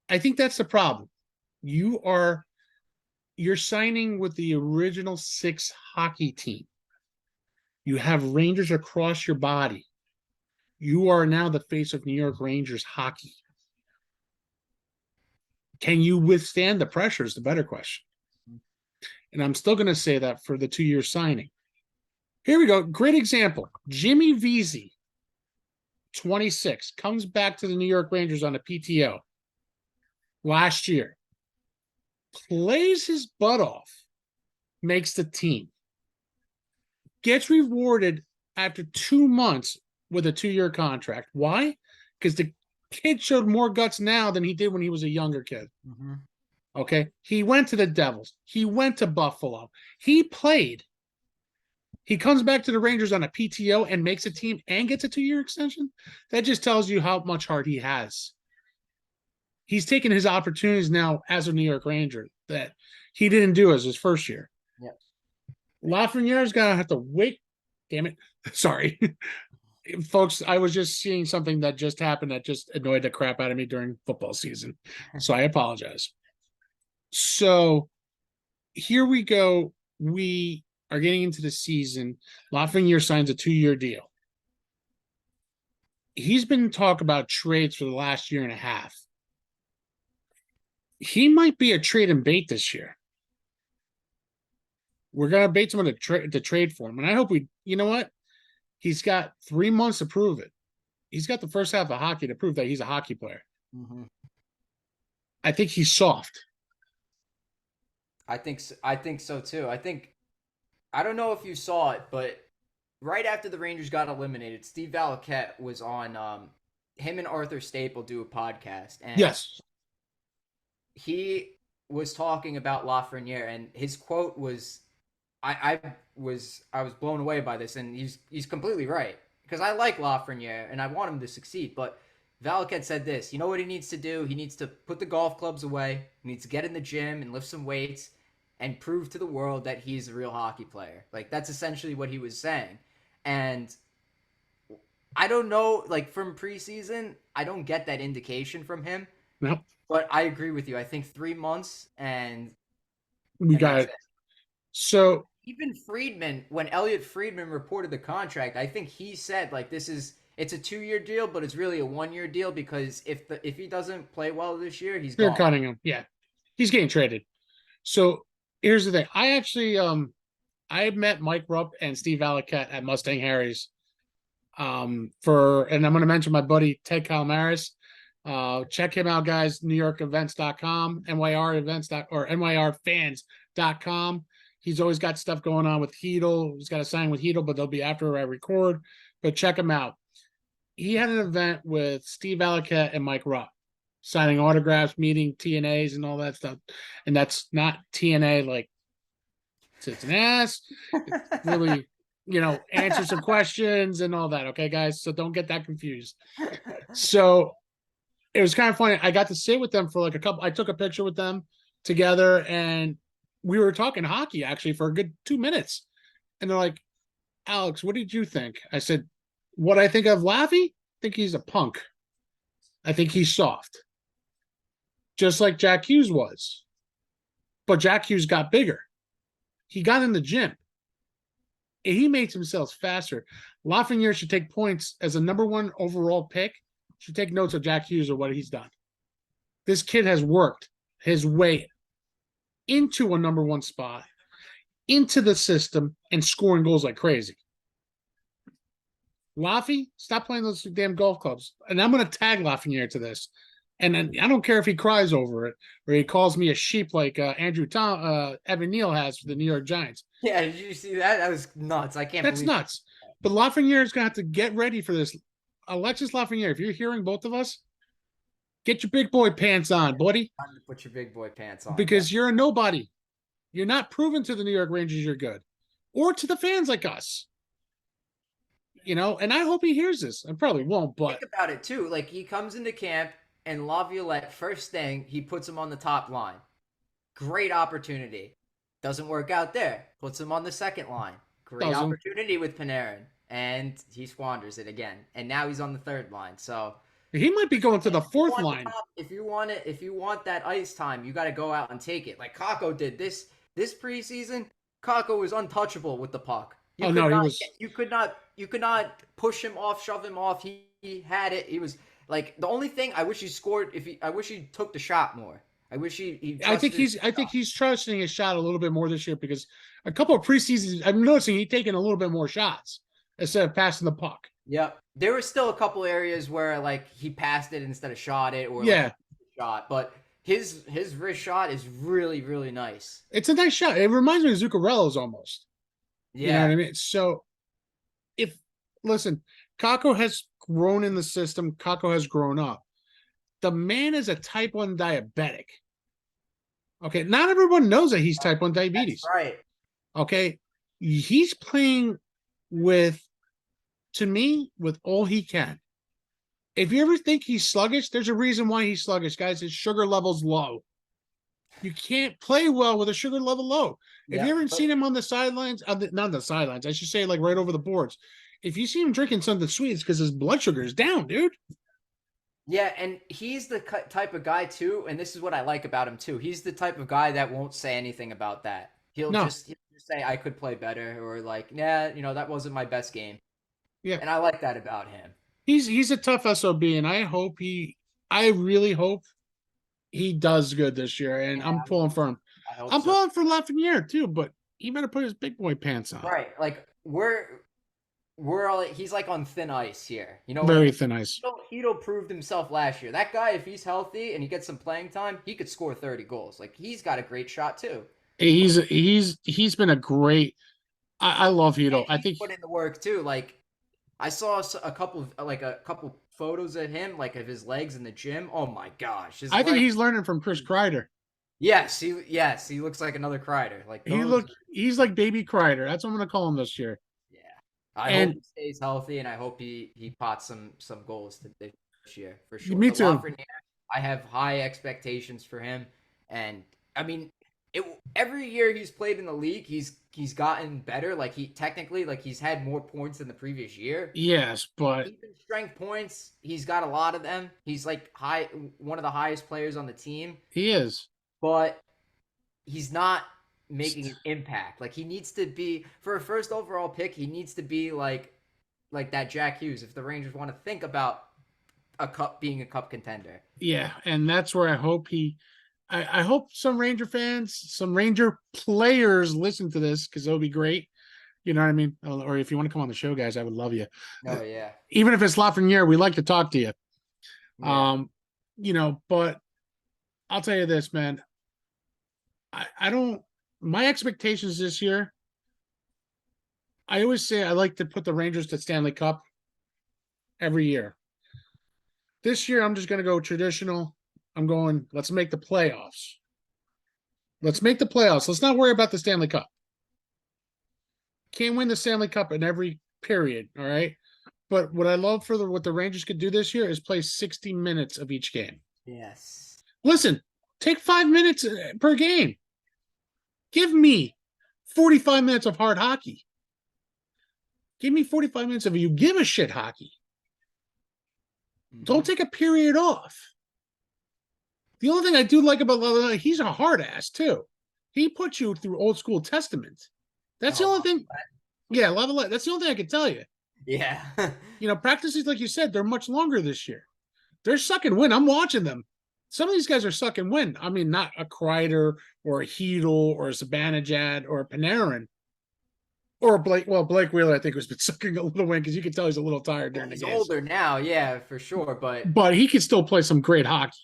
I think that's the problem. You're signing with the original 6 hockey team. You have Rangers across your body. You are now the face of New York Rangers hockey. Can you withstand the pressure is the better question. And I'm still going to say that for the 2-year signing. Here we go. Great example. Jimmy Vesey, 26, comes back to the New York Rangers on a PTO last year. plays his butt off, makes the team, gets rewarded after 2 months with a 2-year contract. Why? Because the kid showed more guts now than he did when he was a younger kid. Mm-hmm. Okay. He went to the Devils. He went to Buffalo. He played. He comes back to the Rangers on a PTO and makes a team and gets a 2-year extension. That just tells you how much heart he has. He's taken his opportunities now as a New York Ranger that he didn't do as his first year. Yep. Lafreniere's gonna have to wait. Damn it. Sorry. Folks, I was just seeing something that just happened that just annoyed the crap out of me during football season. So I apologize. So here we go. We are getting into the season. Lafreniere signs a 2-year deal. He's been talk about trades for the last year and a half. He might be a trade and bait this year. We're gonna bait someone to trade for him, and I hope we. You know what? He's got 3 months to prove it. He's got the first half of hockey to prove that he's a hockey player. Mm-hmm. I think he's soft. I think so too. I don't know if you saw it, but right after the Rangers got eliminated, Steve Valiquette was on him and Arthur Staple do a podcast, and Yes. he was talking about Lafreniere, and his quote was, I was blown away by this, and he's completely right, because I like Lafreniere and I want him to succeed, but Valiquette said this: you know what he needs to do? He needs to put the golf clubs away. He needs to get in the gym and lift some weights and prove to the world that he's a real hockey player. Like, that's essentially what he was saying. And I don't know, like, from preseason, I don't get that indication from him. No. But I agree with you. I think 3 months and we got it. So even Friedman, when Elliot Friedman reported the contract, I think he said, like, it's a 2-year deal, but it's really a 1-year deal, because if he doesn't play well this year, he's they're gone. cutting him. Yeah, he's getting traded. So here's the thing. I actually I met Mike Rupp and Steve Valiquette at Mustang Harry's. And I'm going to mention my buddy Ted Calmaris. Check him out, guys. NewYorkEvents.com, or NYRFans.com. He's always got stuff going on with Heedle. He's got a sign with Heedle, but they'll be after I record. But check him out. He had an event with Steve Valiquette and Mike Rupp, signing autographs, meeting TNAs, and all that stuff. And that's not TNA like tits and ass. It's really, answer some questions and all that. Okay, guys? So don't get that confused. So it was kind of funny. I got to sit with them for like I took a picture with them together, and we were talking hockey actually for a good 2 minutes. And they're like, Alex, what did you think? I said, what I think of Laffy? I think he's a punk. I think he's soft. Just like Jack Hughes was. But Jack Hughes got bigger. He got in the gym. And he makes himself faster. Lafreniere should take points as a number 1 overall pick. Should take notes of Jack Hughes or what he's done. This kid has worked his way into a number 1 spot, into the system, and scoring goals like crazy. Laffy, stop playing those damn golf clubs. And I'm going to tag Lafreniere to this. And I don't care if he cries over it or he calls me a sheep like Evan Neal has for the New York Giants. Yeah, did you see that? That was nuts. I can't That's believe nuts. But Lafreniere is going to have to get ready for this. Alexis Lafreniere, if you're hearing both of us, get your big boy pants on, buddy. Time to put your big boy pants on. Because you're a nobody. You're not proven to the New York Rangers you're good. Or to the fans like us. And I hope he hears this. I probably won't, but think about it too. Like, he comes into camp, and Laviolette, first thing, he puts him on the top line. Great opportunity. Doesn't work out there. Puts him on the second line. Great opportunity with Panarin. And he squanders it again. And now he's on the third line. So he might be going to the fourth line. If you want that ice time, you got to go out and take it. Like Kakko did this preseason. Kakko was untouchable with the puck. You could not push him off, shove him off. He had it. He was like, the only thing I wish he scored, I wish he took the shot more. I wish I think he's trusting his shot a little bit more this year, because a couple of preseasons I'm noticing he's taking a little bit more shots instead of passing the puck. Yep. There were still a couple areas where like he passed it instead of shot it, or yeah, shot, but his wrist shot is really really nice. It's a nice shot. It reminds me of Zuccarello's almost. You know what Yeah, I mean? So if listen, Kako has grown in the system. Kako has grown up. The man is a type 1 diabetic. Okay. Not everyone knows that he's type 1 that's diabetes. right. Okay. He's playing with, to me, with all he can. If you ever think he's sluggish, there's a reason why he's sluggish, guys. His sugar level's low. You can't play well with a sugar level low. If you Yeah, ever but seen him on the sidelines, not the sidelines, I should say, like right over the boards. If you see him drinking something sweet, it's because his blood sugar is down, dude. yeah, and he's the type of guy too, and this is what I like about him too. He's the type of guy that won't say anything about that. No, He'll just say I could play better, or like, nah, that wasn't my best game, yeah, and I like that about him. he's a tough sob, and I really hope he does good this year. And Yeah, I'm pulling for him. I hope I'm so. pulling for Lafreniere too, but he better put his big boy pants on. Right, like we're all he's like on thin ice here. Very thin ice. Hito proved himself last year. That guy, if he's healthy and he gets some playing time, he could score 30 goals. Like he's got a great shot too. He's been a great. I love And Hito. I he think put in the work too. Like I saw a couple photos of him, like of his legs in the gym. Oh my gosh, his I think legs. he's learning from Chris Kreider. Yes, he looks like another Kreider. Like those. He's like baby Kreider. That's what I'm gonna call him this year. Yeah, I hope And he stays healthy, and I hope he pots some goals this year for sure. me But too. Lafreniere, I have high expectations for him, and I mean, every year he's played in the league, he's gotten better. Like he technically, like he's had more points than the previous year. Yes, but Even strength points, he's got a lot of them. He's like one of the highest players on the team, he is. but he's not making an impact. Like he needs to be for a first overall pick. He needs to be like that Jack Hughes. If the Rangers want to think about being a cup contender, Yeah, and that's where I hope I hope some Ranger fans, some Ranger players listen to this because it'll be great. You know what I mean? Or if you want to come on the show, guys, I would love you. oh yeah, Even if it's Lafreniere, we like to talk to you. yeah, But I'll tell you this, man. I don't my expectations this year, I always say I like to put the Rangers to Stanley Cup every year. This year I'm just gonna go traditional. I'm going, let's make the playoffs. Let's make the playoffs. Let's not worry about the Stanley Cup. Can't win the Stanley Cup in every period. All right. But what I love for what the Rangers could do this year is play 60 minutes of each game. yes, Listen, take 5 minutes per game. Give me 45 minutes of hard hockey. Give me 45 minutes of you give a shit hockey. Don't take a period off. The only thing I do like about Lalana, he's a hard ass too. He puts you through old school testament. That's the only thing. Yeah, Lavalette. That's the only thing I can tell you. yeah. Practices, like you said, they're much longer this year. They're suck and win. I'm watching them. Some of these guys are suck and win. I mean, not a Kreider or a Hedel or a Zibanejad or a Panarin or a Blake. Well, Blake Wheeler, I think, has been sucking a little win because you can tell he's a little tired during the He's games. older now, yeah, for sure. But he can still play some great hockey.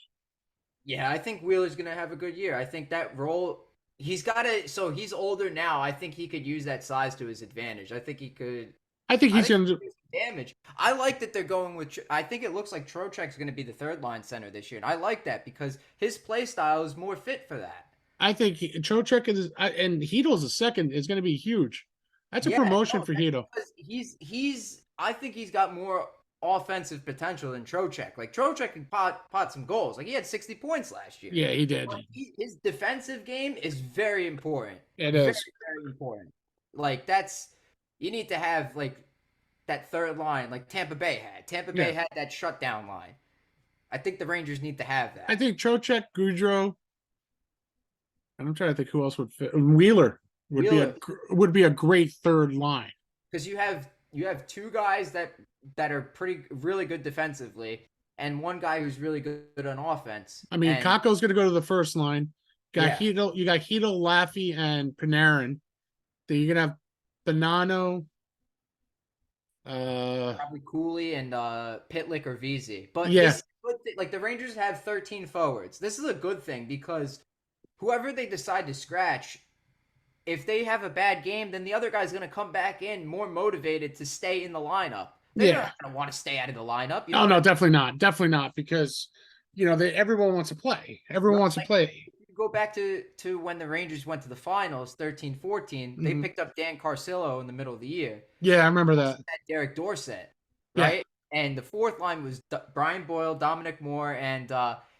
Yeah, I think Wheeler's gonna have a good year. I think that role he's got to. So he's older now. I think he could use that size to his advantage. I think he could. I think he's going to do some damage. I like that they're going with. I think it looks like Trocheck's going to be the third line center this year, and I like that because his play style is more fit for that. I think Trocheck is, and Hedo's a second is going to be huge. That's a promotion for Hedo. He's. I think he's got more offensive potential than Trocheck. Like Trocheck can pot some goals. Like he had 60 points last year. Yeah, he did. His defensive game is very important. It is very important. Like that's you need to have like that third line, like Tampa Bay had. Tampa Bay had that shutdown line. I think the Rangers need to have that. I think Trocheck, Goudreau, and I'm trying to think who else would fit. Wheeler would be a great third line because you have two guys that are really good defensively, and one guy who's really good on offense. I mean, Kako's going to go to the first line. You got Hedel, Laffy, and Panarin. Then you're going to have Bonanno. Probably Cooley and Pitlick or VZ. But yeah. the good like the Rangers have 13 forwards. This is a good thing because whoever they decide to scratch, if they have a bad game, then the other guy's going to come back in more motivated to stay in the lineup. They're Yeah. not going to want to stay out of the lineup. You know Oh what I no, mean? definitely not, because everyone wants to play. Everyone Right. wants to play. You go back to when the Rangers went to the finals, 13-14, they Mhm. picked up Dan Carcillo in the middle of the year. Yeah, I remember that. Had Derek Dorsett, Yeah, right? And the fourth line was Brian Boyle, Dominic Moore, and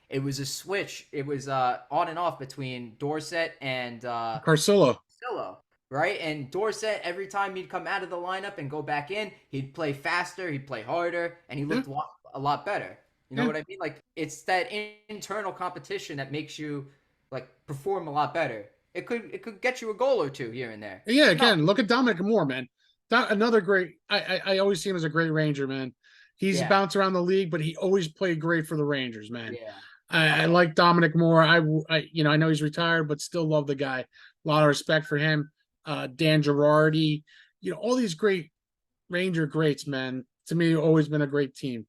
it was a switch. It was on and off between Dorsett and Carcillo. Carcillo, right? And Dorsett, every time he'd come out of the lineup and go back in, he'd play faster, he'd play harder, and he Yeah, looked a lot better. You know yeah, what I mean? Like it's that internal competition that makes you like perform a lot better. It could get you a goal or two here and there. yeah. No, Again, look at Dominic Moore, man. That another great. I always see him as a great Ranger, man. He's yeah, bounced around the league, but he always played great for the Rangers, man. yeah. I Oh, like Dominic Moore. I know he's retired, but still love the guy. A lot of respect for him. Dan Girardi, all these great Ranger greats, man. To me, always been a great team.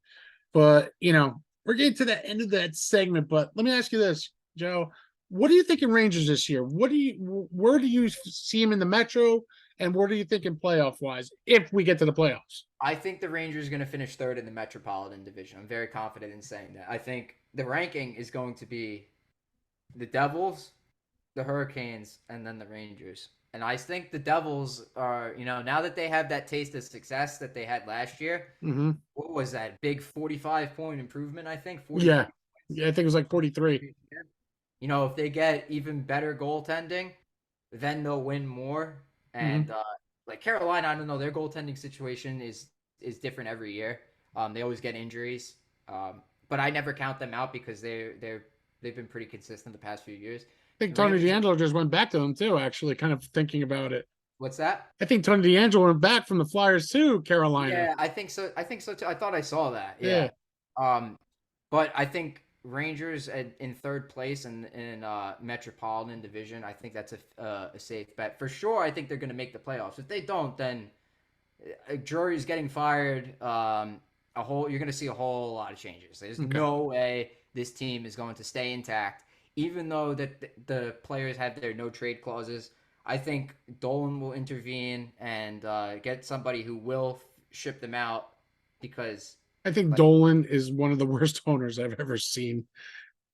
But we're getting to the end of that segment. But let me ask you this, Joe. What do you think in Rangers this year? Where do you see him in the Metro, and where do you think in playoff wise if we get to the playoffs? I think the Rangers are going to finish third in the Metropolitan Division. I'm very confident in saying that. I think the ranking is going to be the Devils, the Hurricanes, and then the Rangers. And I think the Devils are, now that they have that taste of success that they had last year, Mm-hmm. what was that? Big 45-point improvement, I think? 43 Yeah, points. yeah. I think it was like 43. If they get even better goaltending, then they'll win more. Mm-hmm. And like Carolina, I don't know, their goaltending situation is different every year. They always get injuries. But I never count them out because they've been pretty consistent the past few years. I think The Tony Rangers, D'Angelo just went back to them too. Actually, kind of thinking about it. what's that? I think Tony D'Angelo went back from the Flyers to Carolina. Yeah, I think so. I think so too. I thought I saw that. Yeah. Yeah, Um, but I think Rangers in third place in Metropolitan Division. I think that's a safe bet for sure. I think they're going to make the playoffs. If they don't, then Drury's getting fired. You're going to see a whole lot of changes. There's okay. no way this team is going to stay intact, even though that the players have their no trade clauses. I think Dolan will intervene and get somebody who will ship them out because I think like Dolan is one of the worst owners I've ever seen.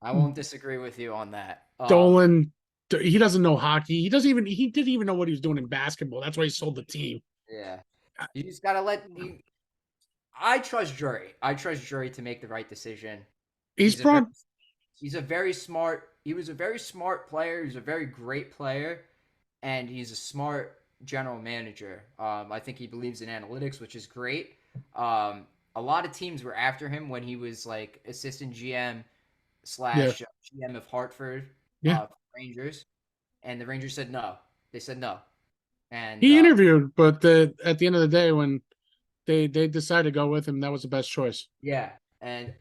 I won't disagree with you on that. Dolan, he doesn't know hockey. He didn't even know what he was doing in basketball. That's why he sold the team. Yeah, you just gotta let you. I trust Drury. I trust Drury to make the right decision. He's He's a very, brought, he's a very smart. He was a very smart player. He's a very great player, and he's a smart general manager. I think he believes in analytics, which is great. A lot of teams were after him when he was like assistant GM yeah, slash GM of Hartford yeah. Rangers, and the Rangers said no. They said no, and He interviewed, but at the end of the day, when they decided to go with him, that was the best choice. yeah, and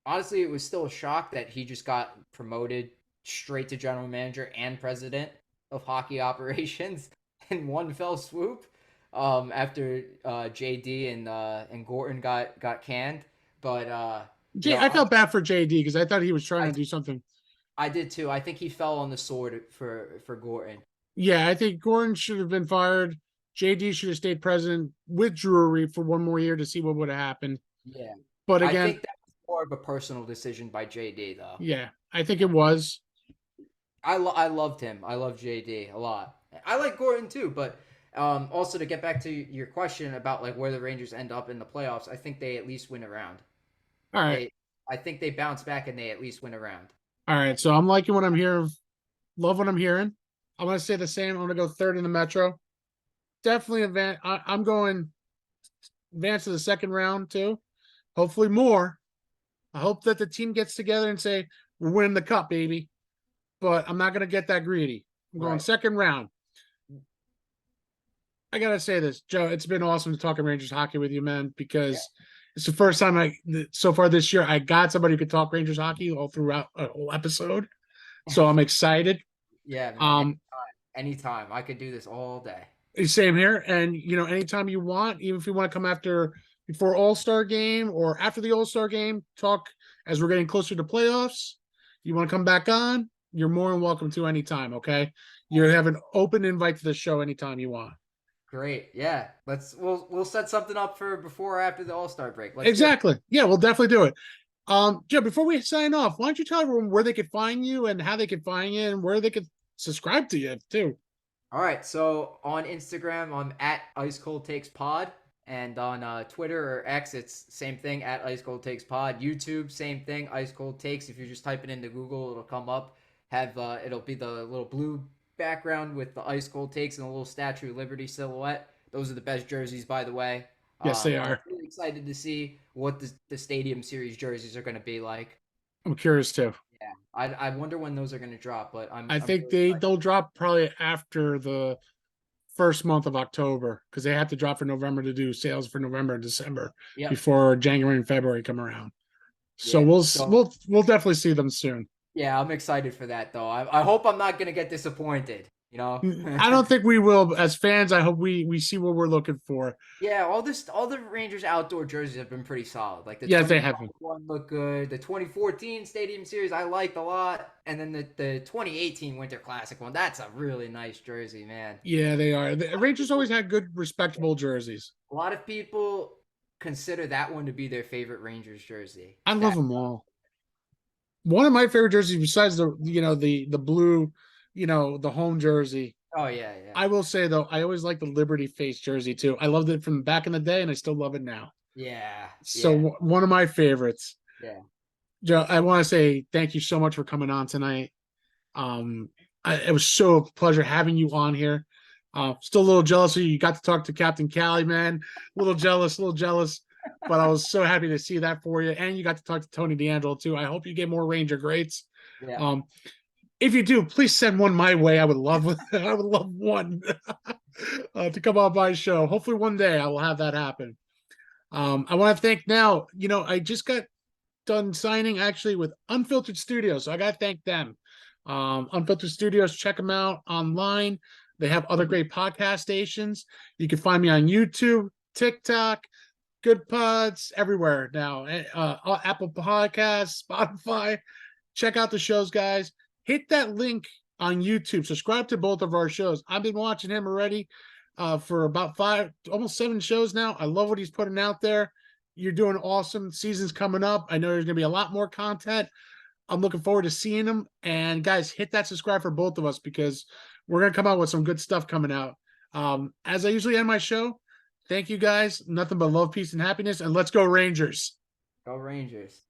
honestly, it was still a shock that he just got promoted straight to general manager and president of hockey operations in one fell swoop. After JD and Gorton got canned, but I felt bad for JD because I thought he was trying I to do something. I did too. I think he fell on the sword for Gorton. Yeah, I think Gordon should have been fired. JD should have stayed president with Drury for one more year to see what would have happened. Yeah, But I again, think that was more of a personal decision by JD though. yeah, I think it was. I loved him. I love JD a lot. I like Gordon too, but also to get back to your question about like where the Rangers end up in the playoffs, I think they at least win a round. All right. They, I think they bounce back and they at least win a round. All right. So I'm liking what I'm hearing. Love what I'm hearing. I'm going to say the same. I'm going to go third in the Metro. Definitely I'm going advance to the second round too. Hopefully more. I hope that the team gets together and say, we're winning the cup, baby. But I'm not going to get that greedy. I'm going Right. second round. I got to say this, Joe. It's been awesome to talk Rangers hockey with you, man, because it's the first time so far this year, I got somebody who could talk Rangers hockey all throughout a whole episode. So I'm excited. Yeah, man. Anytime. I could do this all day. Same here. And, anytime you want, even if you want to come before All-Star game or after the All-Star game, talk as we're getting closer to playoffs, you want to come back on, you're more than welcome to anytime. Okay, you have an open invite to the show anytime you want. Great. Yeah. We'll set something up for before or after the All-Star break. Let's do it. Exactly. Yeah, we'll definitely do it. Joe, before we sign off, why don't you tell everyone where they could find you and how they can find you and where they could subscribe to you too? All right. So on Instagram, I'm at Ice Cold Takes Pod, and on Twitter or X, it's same thing at Ice Cold Takes Pod. YouTube, same thing, Ice Cold Takes. If you just type it into Google, it'll come up. Have it'll be the little blue background with the Ice Cold Takes and a little Statue of Liberty silhouette. Those are the best jerseys, by the way. Yes, they I'm are. really excited to see what the Stadium Series jerseys are going to be like. I'm curious too. Yeah, I wonder when those are going to drop, but I I'm think really excited. they'll drop probably after the first month of October because they have to drop for November to do sales for November and December Yep. before January and February come around. So Yeah. we'll So we'll definitely see them soon. yeah, I'm excited for that though. I hope I'm not gonna get disappointed. You know. I don't think we will as fans. I hope we see what we're looking for. Yeah, all the Rangers outdoor jerseys have been pretty solid. Like the Yes, they have. 2012 one looked good. The 2014 Stadium Series I liked a lot, and then the 2018 Winter Classic one. That's a really nice jersey, man. Yeah, they are. The Rangers always had good, respectable jerseys. A lot of people consider that one to be their favorite Rangers jersey. I love That them all. One of my favorite jerseys, besides the blue, the home jersey. oh yeah, yeah. I will say though, I always like the Liberty face jersey too. I loved it from back in the day, and I still love it now. Yeah, So yeah, one of my favorites. yeah. Joe, I want to say thank you so much for coming on tonight. It was so a pleasure having you on here. Still a little jealous of you. You got to talk to Captain Cali, man. A little jealous. But I was so happy to see that for you. And you got to talk to Tony D'Angelo too. I hope you get more Ranger greats. Yeah. If you do, please send one my way. I would love one to come on my show. Hopefully one day I will have that happen. I want to thank now, I just got done signing actually with Unfiltered Studios. So I got to thank them. Unfiltered Studios, check them out online. They have other great podcast stations. You can find me on YouTube, TikTok, Good Pods, everywhere now. Apple Podcasts, Spotify. Check out the shows, guys. Hit that link on YouTube. Subscribe to both of our shows. I've been watching him already for about 5, almost 7 shows now. I love what he's putting out there. You're doing awesome. Season's coming up. I know there's going to be a lot more content. I'm looking forward to seeing them. And guys, hit that subscribe for both of us because we're going to come out with some good stuff coming out. As I usually end my show, thank you guys. Nothing but love, peace, and happiness. And let's go Rangers. Go Rangers.